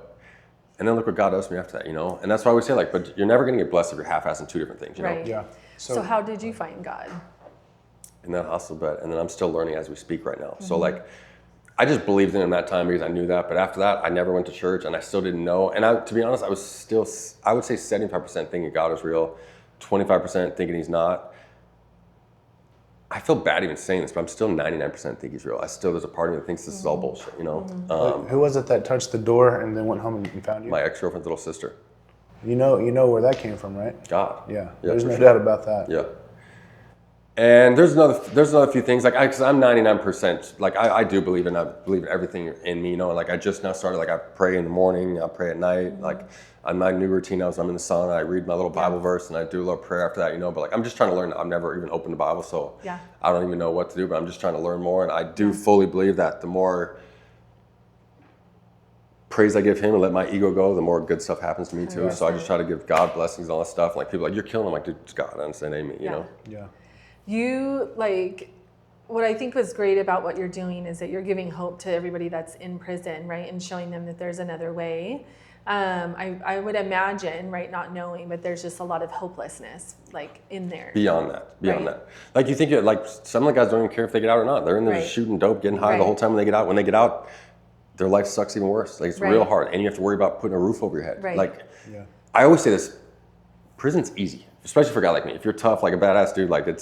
And then look what God does for me after that, you know? And that's why we say, like, but you're never gonna get blessed if you're half-assing two different things, you know? Right. Yeah. So how did you find God? In that hospital bed. And then I'm still learning as we speak right now. So, like, I just believed in him that time because I knew that. But after that, I never went to church and I still didn't know. And to be honest, I was still, I would say 75% thinking God is real, 25% thinking he's not. I feel bad even saying this, but I'm still 99% think he's real. There's a part of me that thinks this is all bullshit, you know? Who was it that touched the door and then went home and found you? My ex-girlfriend's little sister. You know where that came from, right? God. Yeah. There's for no sure. doubt about that. Yeah. And there's another few things, like, because I'm 99%, like, I do believe in everything in me, you know, like, I just now started, like, I pray in the morning, I pray at night, like, my new routine now is I'm in the sauna, I read my little Bible verse, and I do a little prayer after that, you know, but, like, I'm just trying to learn. I've never even opened the Bible, so I don't even know what to do, but I'm just trying to learn more, and I do fully believe that the more praise I give him and let my ego go, the more good stuff happens to me, too, so I just try to give God blessings and all that stuff, like, people are like, you're killing him, like, dude, it's God, I understand, amen, you know? Yeah. You, like, what I think was great about what you're doing is that you're giving hope to everybody that's in prison, right? And showing them that there's another way. I would imagine, right, not knowing, but there's just a lot of hopelessness, like, in there. Beyond that. Like, you think, like, some of the guys don't even care if they get out or not. They're in there shooting dope, getting high the whole time when they get out. When they get out, their life sucks even worse. Like, it's real hard. And you have to worry about putting a roof over your head. Right. Like, I always say this, prison's easy. Especially for a guy like me. If you're tough, like a badass dude, like, it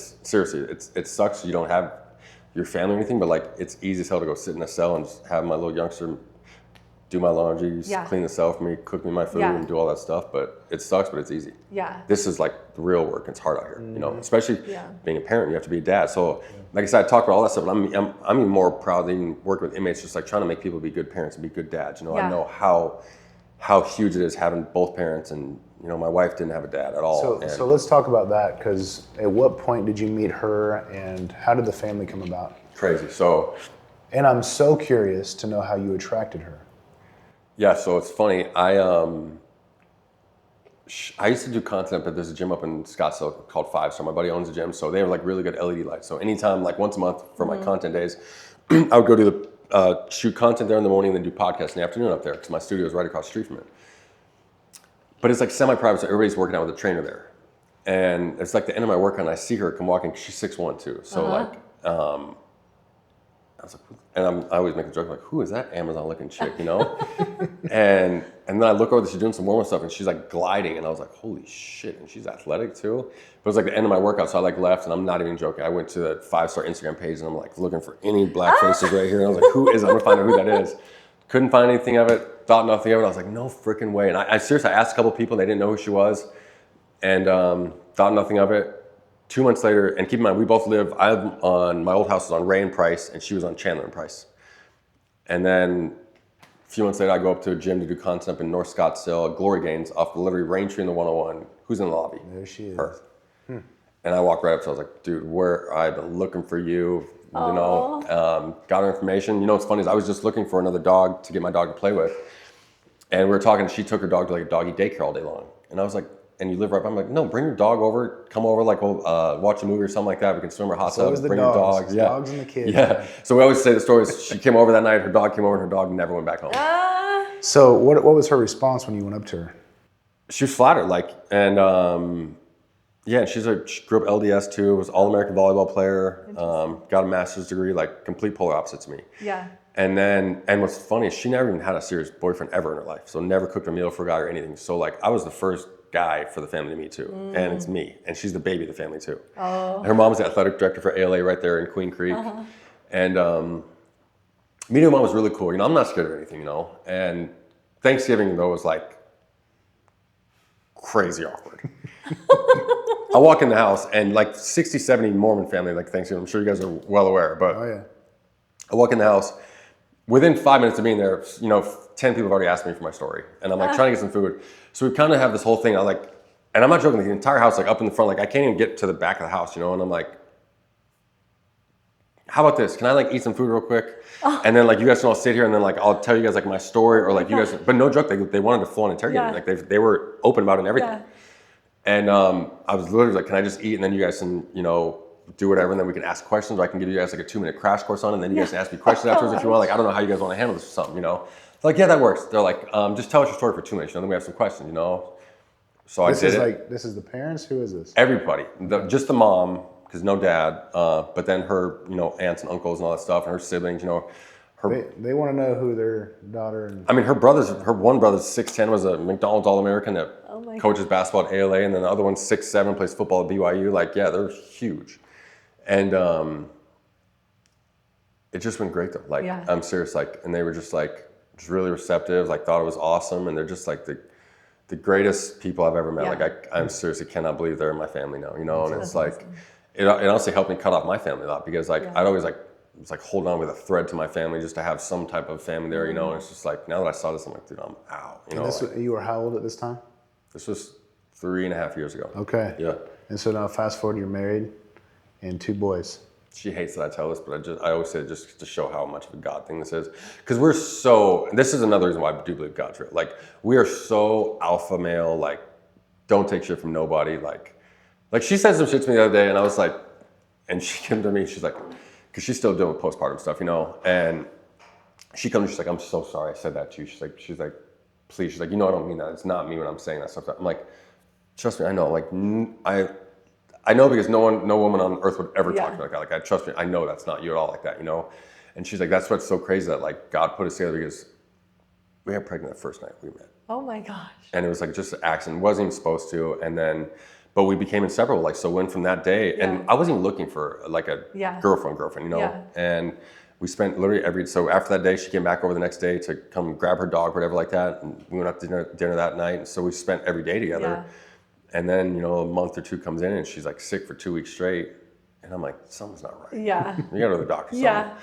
sucks you don't have your family or anything, but, like, it's easy as hell to go sit in a cell and just have my little youngster do my laundry, clean the cell for me, cook me my food, and do all that stuff. But it sucks, but it's easy. Yeah. This is, like, the real work. It's hard out here, you know, especially being a parent. You have to be a dad. So, like I said, I talk about all that stuff, but I'm even more proud than even working with inmates, just, like, trying to make people be good parents and be good dads. You know, I know how huge it is having both parents, and, you know, my wife didn't have a dad at all. So let's talk about that, because at what point did you meet her, and how did the family come about? Crazy. So, and I'm so curious to know how you attracted her. Yeah, so it's funny. I used to do content, but there's a gym up in Scottsdale called 5 Star. My buddy owns a gym, so they have, like, really good LED lights. So anytime, like, once a month for my content days, I would go do shoot content there in the morning, and then do podcasts in the afternoon up there, because my studio is right across the street from it. But it's, like, semi-private, so everybody's working out with a trainer there. And it's, like, the end of my workout, and I see her come walking. She's 6'1", too. So, like, I was like, I always make a joke, like, who is that Amazon-looking chick, you know? and then I look over, she's doing some warm-up stuff, and she's, like, gliding, and I was like, holy shit, and she's athletic, too. But it was, like, the end of my workout, so I, like, left, and I'm not even joking. I went to the 5 Star Instagram page, and I'm, like, looking for any black faces right here, and I was like, who is it? I'm gonna find out who that is. Couldn't find anything of it, thought nothing of it. I was like, no freaking way. And I seriously, I asked a couple people, and they didn't know who she was, and thought nothing of it. 2 months later, and keep in mind, we both live, my old house was on Ray and Price, and she was on Chandler and Price. And then a few months later, I go up to a gym to do content up in North Scottsdale at Glory Gains off the literally Raintree in the 101. Who's in the lobby? There she is. Her. And I walked right up to her. I was like, dude, I've been looking for you. You know, got her information. You know, what's funny is I was just looking for another dog to get my dog to play with. And we were talking, she took her dog to, like, a doggy daycare all day long. And I was like, and you live right by? I'm like, no, bring your dog over, come over, like, we'll watch a movie or something like that. We can swim or hot tub, bring your dogs. Yeah. Dogs and the kids. Yeah. So we always say the story is she came over that night, her dog came over, and her dog never went back home. So what was her response when you went up to her? She was flattered, like, and yeah, she grew up LDS too, was All-American volleyball player, got a master's degree, like, complete polar opposite to me. Yeah. And what's funny is she never even had a serious boyfriend ever in her life. So never cooked a meal for a guy or anything. So, like, I was the first guy for the family to meet too. And it's me. And she's the baby of the family too. Oh. And her mom's the athletic director for ALA right there in Queen Creek. And meeting her mom was really cool. You know, I'm not scared of anything, you know. And Thanksgiving, though, was, like, crazy awkward. I walk in the house, and, like, 60, 70 Mormon family, like, Thanksgiving, I'm sure you guys are well aware, but I walk in the house. Within 5 minutes of being there, you know, 10 people have already asked me for my story. And I'm, like, trying to get some food. So we kind of have this whole thing. And I'm not joking, the entire house, like, up in the front, like, I can't even get to the back of the house, you know? And I'm like, how about this? Can I like eat some food real quick? And then like you guys can all sit here and then like I'll tell you guys like my story or like you guys, but no joke, they wanted to full on interrogate me. Like they were open about it and everything. And I was literally like, can I just eat? And then you guys can, you know, do whatever. And then we can ask questions. Or I can give you guys like a 2-minute crash course on it. And then you guys can ask me questions afterwards if you want. Like, I don't know how you guys want to handle this or something, you know? It's like, yeah, that works. They're like, just tell us your story for 2 minutes. You know, then we have some questions, you know? So This I did is it. like, this is the parents? Who is this? Everybody, just the mom, because no dad, but then her, you know, aunts and uncles and all that stuff, and her siblings, you know. They want to know who their daughter and... I mean, her one brother's 6'10", was a McDonald's All-American that coaches basketball at ALA, and then the other one's 6'7", plays football at BYU. Like, yeah, they're huge. And it just went great though. Like, I'm serious. Like, and they were just like, just really receptive. Like, thought it was awesome, and they're just like the greatest people I've ever met. Like, I'm seriously cannot believe they're in my family now. You know, and it's like, awesome. It honestly helped me cut off my family a lot because like I'd always like. It's like holding on with a thread to my family just to have some type of family there, you know. And it's just like now that I saw this, I'm like, dude, I'm out. You know. Like, you were how old at this time? This was 3.5 years ago. Okay. Yeah. And so now, fast forward, you're married, and 2 boys. She hates that I tell this, but I always say it just to show how much of a God thing this is, because we're so. This is another reason why I do believe God's real. Like we are so alpha male. Like, don't take shit from nobody. Like she said some shit to me the other day, and I was like, and she came to me, she's like. Because she's still doing postpartum stuff, you know, and she comes, she's like, I'm so sorry I said that to you. She's like, please, she's like, you know, I don't mean that. It's not me when I'm saying that stuff. I'm like, trust me, I know. Like, I know because no woman on earth would ever talk to me like that. Like, trust me, I know that's not you at all like that, you know. And she's like, that's what's so crazy that like God put us together because we got pregnant the first night we met. Oh my gosh. And it was like just an accident, wasn't even supposed to, and then. But we became inseparable. Like, so went from that day, and I wasn't even looking for like a girlfriend, you know? Yeah. And we spent literally so after that day, she came back over the next day to come grab her dog, whatever like that. And we went out to dinner that night. And so we spent every day together. Yeah. And then, you know, a month or two comes in and she's like sick for 2 weeks straight. And I'm like, something's not right. Yeah. You gotta go to the doctor. Yeah. And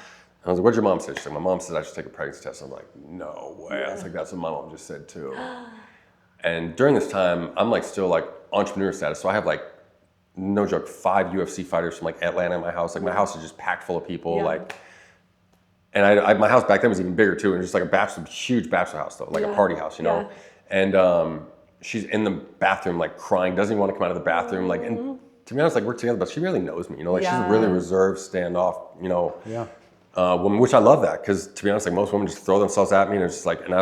I was like, what'd your mom say? She's like, my mom said I should take a pregnancy test. I'm like, no way. Yeah. I was like, that's what my mom just said too. And during this time, I'm like still like entrepreneur status. So I have like, no joke, 5 UFC fighters from like Atlanta in my house. Like my house is just packed full of people. Like, and I my house back then was even bigger too. And just like a huge bachelor house though, like a party house, you know? And she's in the bathroom, like crying, doesn't even want to come out of the bathroom. Like, and to be honest, like we're together, but she really knows me, you know, like she's a really reserved, standoff, you know, woman, which I love that. Cause to be honest, like most women just throw themselves at me and it's just like, and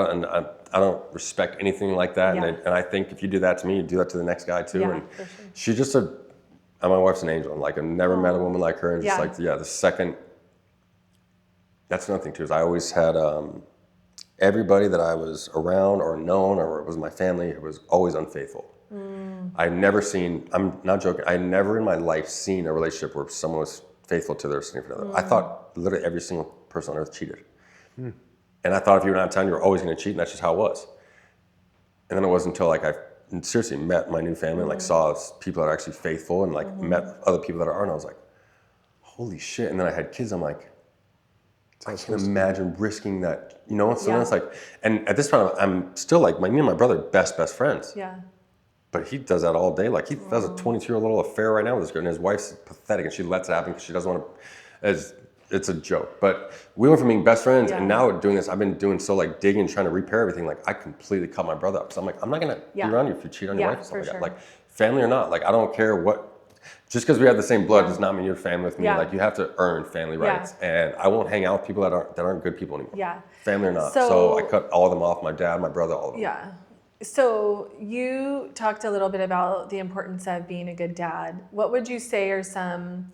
I don't respect anything like that. And I think if you do that to me, you do that to the next guy too. And sure. She's just my wife's an angel. And like I never met a woman like her. And just like, the second, that's another thing too, is I always had everybody that I was around or known or was my family, it was always unfaithful. I've never seen, I'm not joking, I never in my life seen a relationship where someone was faithful to their significant other. I thought literally every single person on earth cheated. And I thought if you were out of town, you were always going to cheat, and that's just how it was. And then it wasn't until like I seriously met my new family and like saw people that are actually faithful and like met other people that aren't. I was like, holy shit. And then I had kids. I'm like, I can't imagine risking that, you know? So then it's like, and at this point, I'm still like, me and my brother are best friends. Yeah. But he does that all day. Like he does a 22-year-old little affair right now with this girl, and his wife's pathetic, and she lets it happen because she doesn't want to. It's a joke. But we went from being best friends, and now doing this, I've been doing so like digging, trying to repair everything. Like I completely cut my brother up. So I'm like, I'm not gonna be around you if you cheat on your wife or something like that. Like family or not, like I don't care what. Just because we have the same blood does not mean you're family with me. Like you have to earn family rights, and I won't hang out with people that aren't good people anymore. Yeah, family or not. So I cut all of them off. My dad, my brother, all of them. Yeah. So you talked a little bit about the importance of being a good dad. What would you say are some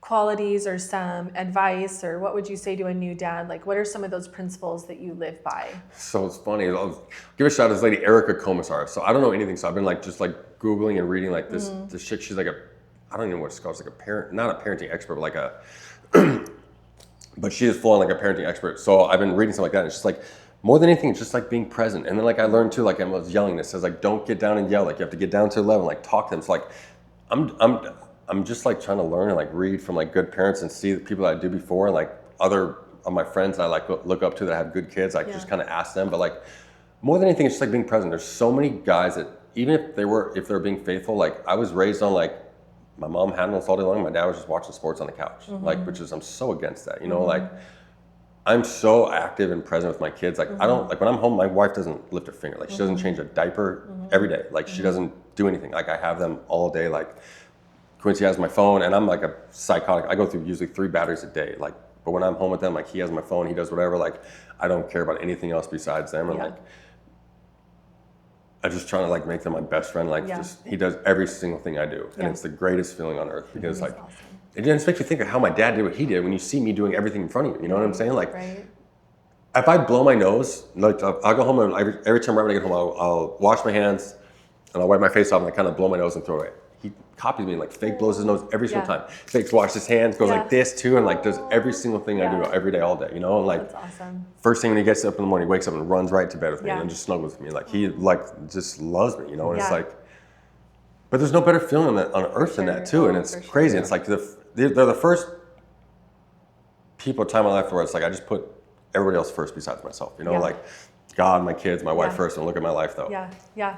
qualities or some advice, or what would you say to a new dad? Like, what are some of those principles that you live by? So it's funny. I'll give a shout out to this lady, Erica Comisar. So I don't know anything. So I've been like just like Googling and reading like this chick. She's like I don't even know what it's called. It's like a parent, not a parenting expert, but like but she is full on like a parenting expert. So I've been reading something like that. And it's just like, more than anything, it's just like being present. And then like I learned too, like I was yelling, it says like, don't get down and yell. Like you have to get down to 11, like talk to them. So like, I'm just like trying to learn and like read from like good parents and see the people that I do before. And like other of my friends that I like look up to that have good kids, I just kind of ask them. But like more than anything, it's just like being present. There's so many guys that even if they're being faithful, like I was raised on like my mom handled us all day long. My dad was just watching sports on the couch, like, which is, I'm so against that, you know, like, I'm so active and present with my kids. Like, I don't, like, when I'm home, my wife doesn't lift her finger. Like, she doesn't change a diaper every day. Like, she doesn't do anything. Like, I have them all day. Like, Quincy has my phone, and I'm like a psychotic. I go through usually 3 batteries a day. Like, but when I'm home with them, like, he has my phone, he does whatever. Like, I don't care about anything else besides them. And like, I'm just trying to like make them my best friend. Like, just, he does every single thing I do. And it's the greatest feeling on earth, because like, it just makes me think of how my dad did what he did when you see me doing everything in front of you. You know what I'm saying? Like, if I blow my nose, like, I'll go home and every time I'm gonna get home, I'll wash my hands and I'll wipe my face off and I kind of blow my nose and throw it away. He copies me and like fake blows his nose every single time. Fakes washes his hands, goes like this too, and like does every single thing I do every day, all day, you know? And like, That's awesome. first thing when he gets up in the morning, he wakes up and runs right to bed with me and then just snuggles with me. Like, he like just loves me, you know? And it's like, but there's no better feeling on earth than that too. And it's crazy. It's like, they're the first people in time in my life where it's like, I just put everybody else first besides myself, you know? Like, God, my kids, my wife first, and look at my life though. Yeah.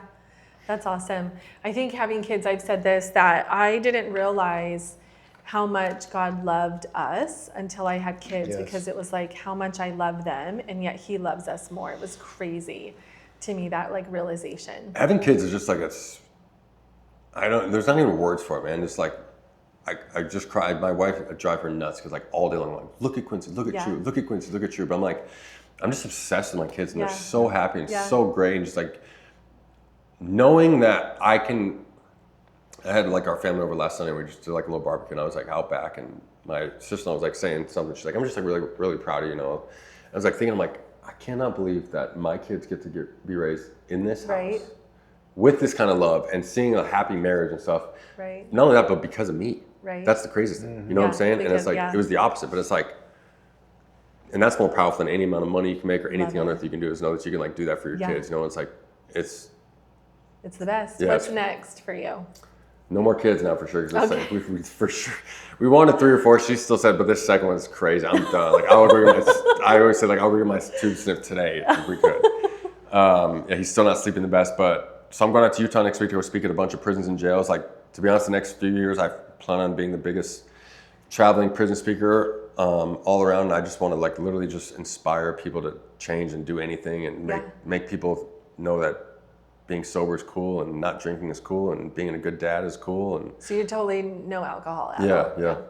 That's awesome. I think having kids, I've said this, that I didn't realize how much God loved us until I had kids, because it was like how much I love them, and yet he loves us more. It was crazy to me, that like realization. Having kids is just like, there's not even words for it, man. Just like, I just cried. My wife, I drive her nuts, because like all day long, I'm like, look at Quincy, look at you, look at Quincy, look at you. But I'm like, I'm just obsessed with my kids, and they're so happy and so great, and just like, knowing that I had like our family over last Sunday, we just did like a little barbecue, and I was like out back, and my sister-in-law was like saying something, she's like, I'm just like really, really proud of you, you know? I was like thinking, I'm like, I cannot believe that my kids get to be raised in this house with this kind of love, and seeing a happy marriage and stuff. Not only that, but because of me. That's the craziest thing, you know what I'm saying? And it's like, it was the opposite, but it's like, and that's more powerful than any amount of money you can make or anything on earth you can do, is know that you can like do that for your kids, you know? It's like, it's the best. What's next for you? No more kids now, for sure. Cause like, we for sure, we wanted 3 or 4. She still said, but this second one's crazy. I'm done. Like, I always said, like, I'll bring my tube sniff today if we could. He's still not sleeping the best, but so I'm going out to Utah next week to go speak at a bunch of prisons and jails. Like, to be honest, the next few years, I plan on being the biggest traveling prison speaker all around. And I just want to like literally just inspire people to change and do anything, and make people know that being sober is cool, and not drinking is cool, and being a good dad is cool. And so you're totally no alcohol at all.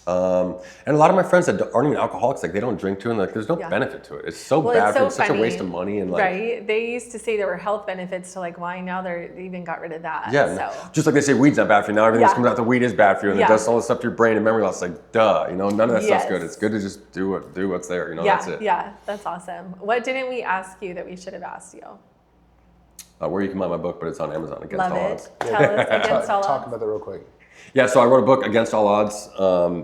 And a lot of my friends that aren't even alcoholics, like, they don't drink too, and like, there's no benefit to it. It's so bad for you. It's such a waste of money. And like, they used to say there were health benefits to like wine. Now they even got rid of that. Just like they say weed's not bad for you. Now everything that comes out the weed is bad for you, and it does all this stuff to your brain and memory loss. Like, duh, you know, none of that stuff's good. It's good to just do what's there. You know, that's it. Yeah, that's awesome. What didn't we ask you that we should have asked you? Where you can buy my book, but it's on Amazon, Against All Odds. Tell us, Against All Odds. Talk about that real quick. Yeah, so I wrote a book, Against All Odds.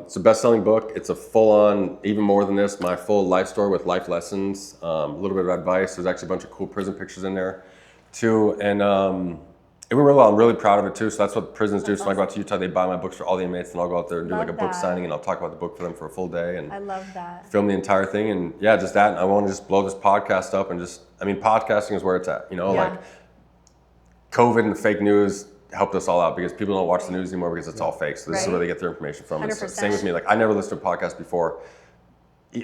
It's a best-selling book. It's a full-on, even more than this, my full life story with life lessons, a little bit of advice. There's actually a bunch of cool prison pictures in there, too. And it went really well. I'm really proud of it, too. So that's what prisons do. So when I go out to Utah, they buy my books for all the inmates, and I'll go out there and do like a book signing, and I'll talk about the book for them for a full day. And I love that. Film the entire thing, and just that. And I want to just blow this podcast up, and podcasting is where it's at. You know, like COVID and the fake news helped us all out, because people don't watch the news anymore because it's all fake. So this is where they get their information from. It's the same with me. Like, I never listened to a podcast before.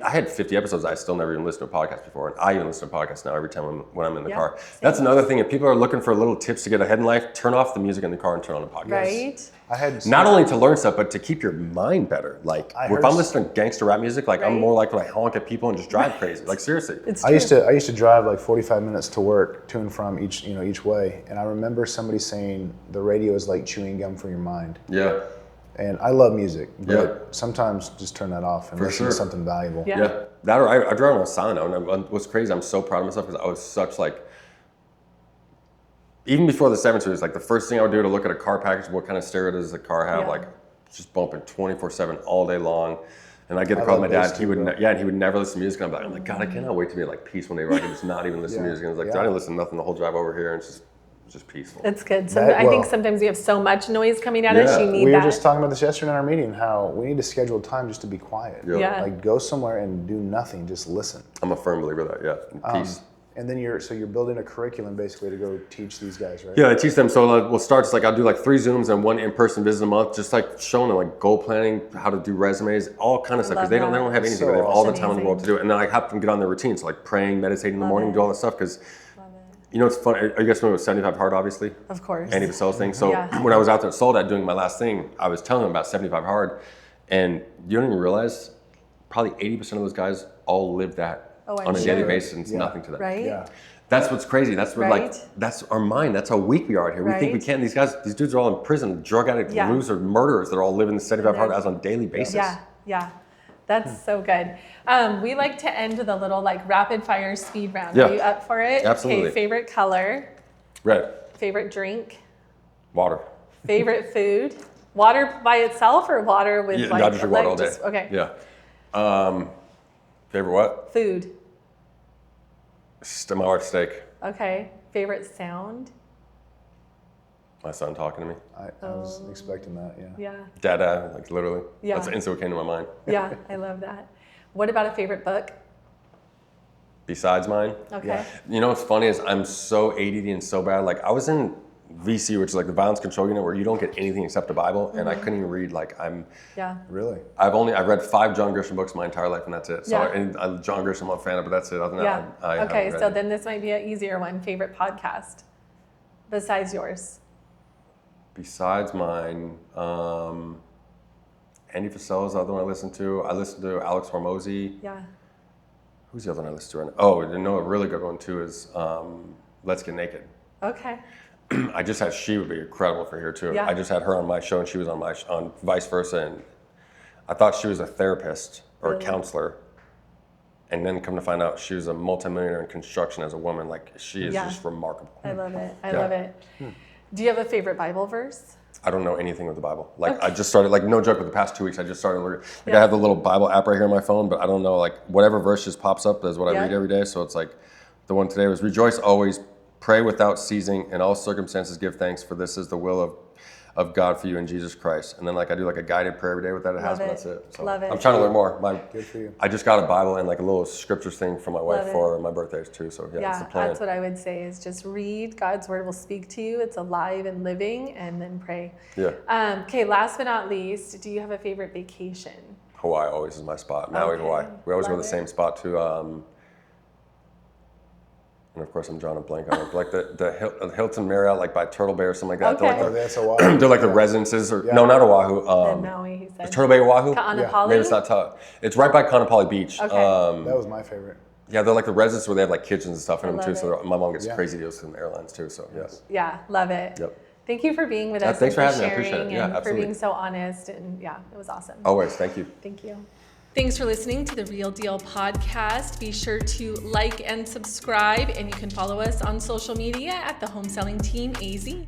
I had 50 episodes. I still never even listened to a podcast before. And I even listen to podcasts now every time when I'm in the car. That's another thing. If people are looking for little tips to get ahead in life, turn off the music in the car and turn on a podcast. I had not only to learn stuff, but to keep your mind better. Like, if I'm listening to gangster rap music, like I'm more likely to honk at people and just drive crazy. Like, seriously. I used to drive like 45 minutes to work, to and from each way. And I remember somebody saying the radio is like chewing gum for your mind. Yeah. And I love music, but sometimes just turn that off and listen to something valuable. That, or I drive on silent now. And what's crazy, I'm so proud of myself, because I was such like, even before the 7 Series, like the first thing I would do to look at a car package, what kind of stereo does the car have? Like, just bumping 24/7 all day long. And I get the call with my dad. He would, and he would never listen to music. And I'm like, God, I cannot wait to be at like peace one day where I can just not even listen to music. And I was like, I didn't listen to nothing the whole drive over here, and it's just peaceful. It's good. I think sometimes we have so much noise coming at us. You need that. We were just talking about this yesterday in our meeting, how we need to schedule time just to be quiet. Like, go somewhere and do nothing, just listen. I'm a firm believer of that. Peace. And then you're building a curriculum basically to go teach these guys, right? Yeah, I teach them. So we'll start, like I'll do like 3 Zooms and 1 in-person visit a month, just like showing them like goal planning, how to do resumes, all kind of stuff, because they don't have anything, So but they have all the awesome. time in the world to do it. And then I help them get on their routine, so like praying, meditating in the morning, do all that stuff, because you know, it's fun. Are you guys familiar with 75 Hard, obviously? Of course. Andy Vasel's thing. So when I was out there at Sold doing my last thing, I was telling them about 75 Hard, and you don't even realize probably 80% of those guys all live that on a daily basis, and it's nothing to them. Right? Yeah. That's what's crazy. That's what like, that's our mind. That's how weak we are out here. We think we can't. These dudes are all in prison, drug addicts, losers, murderers that are all living the 75 hard hours on a daily basis. Yeah. That's so good. We like to end with a little like rapid fire speed round. Yeah. Are you up for it? Absolutely. Okay, favorite color? Red. Favorite drink? Water. Favorite food? Water by itself or water with I just drink water all day. Okay. Yeah. Favorite what? Food. My wife's steak. Okay. Favorite sound? My son talking to me. I was expecting that, yeah. Yeah. Dada, like literally. Yeah. That's instantly what came to my mind. Yeah, I love that. What about a favorite book? Besides mine? Okay. Yeah. You know what's funny is I'm so ADD and so bad. Like I was in VC, which is like the violence control unit, where you don't get anything except the Bible, and I couldn't even read. Like Yeah. Really? I've read 5 John Grisham books my entire life, and that's it. So Yeah. and John Grisham, I'm a fan of, but that's it. Other than Yeah. that, I Okay, haven't so read then this might be an easier one. Favorite podcast besides yours? Besides mine, Andy Vasella is the other one I listen to. I listen to Alex Hormozy. Yeah. Who's the other one I listen to right now? Oh, you know, a really good one too is Let's Get Naked. Okay. She would be incredible for here too. Yeah. I just had her on my show, and she was on vice versa, and I thought she was a therapist or a counselor, and then come to find out she was a multimillionaire in construction as a woman. Like she is just remarkable. I love it. I love it. Do you have a favorite Bible verse? I don't know anything with the Bible. Like I just started, like no joke, with the past 2 weeks, I just started learning. Like I have the little Bible app right here on my phone, but I don't know, like whatever verse just pops up is what I read every day. So it's like the one today was rejoice always, pray without ceasing, in all circumstances give thanks, for this is the will of God for you in Jesus Christ. And then like I do like a guided prayer every day with that. But that's it. So Love it. I'm trying to learn more. Good for you. I just got a Bible and like a little scriptures thing for my wife for my birthdays too. So that's the plan. That's what I would say is just read. God's word will speak to you. It's alive and living, and then pray. Yeah. Okay, last but not least, do you have a favorite vacation? Hawaii always is my spot. Maui, Hawaii. We always go to the same spot too. And of course, I'm drawing a blank on it. Like the Hilton Marriott, like by Turtle Bay or something like that. Okay. That's Oahu. They're like the residences, or no, not Oahu. And Maui, he said. Turtle Bay, Oahu. Ka'anapali? Maybe it's not tough. It's right by Ka'anapali Beach. Okay. That was my favorite. Yeah, they're like the residences where they have like kitchens and stuff in them love too. it. So my mom gets crazy deals from the airlines too. So yes. Yeah, love it. Yep. Thank you for being with us. Thanks and for having me. I appreciate it. sharing Yeah, and for absolutely. being so honest. And yeah, it was awesome. Always. Thank you. Thank you. Thanks for listening to the Real Deal podcast. Be sure to like and subscribe, and you can follow us on social media at the Home Selling Team AZ.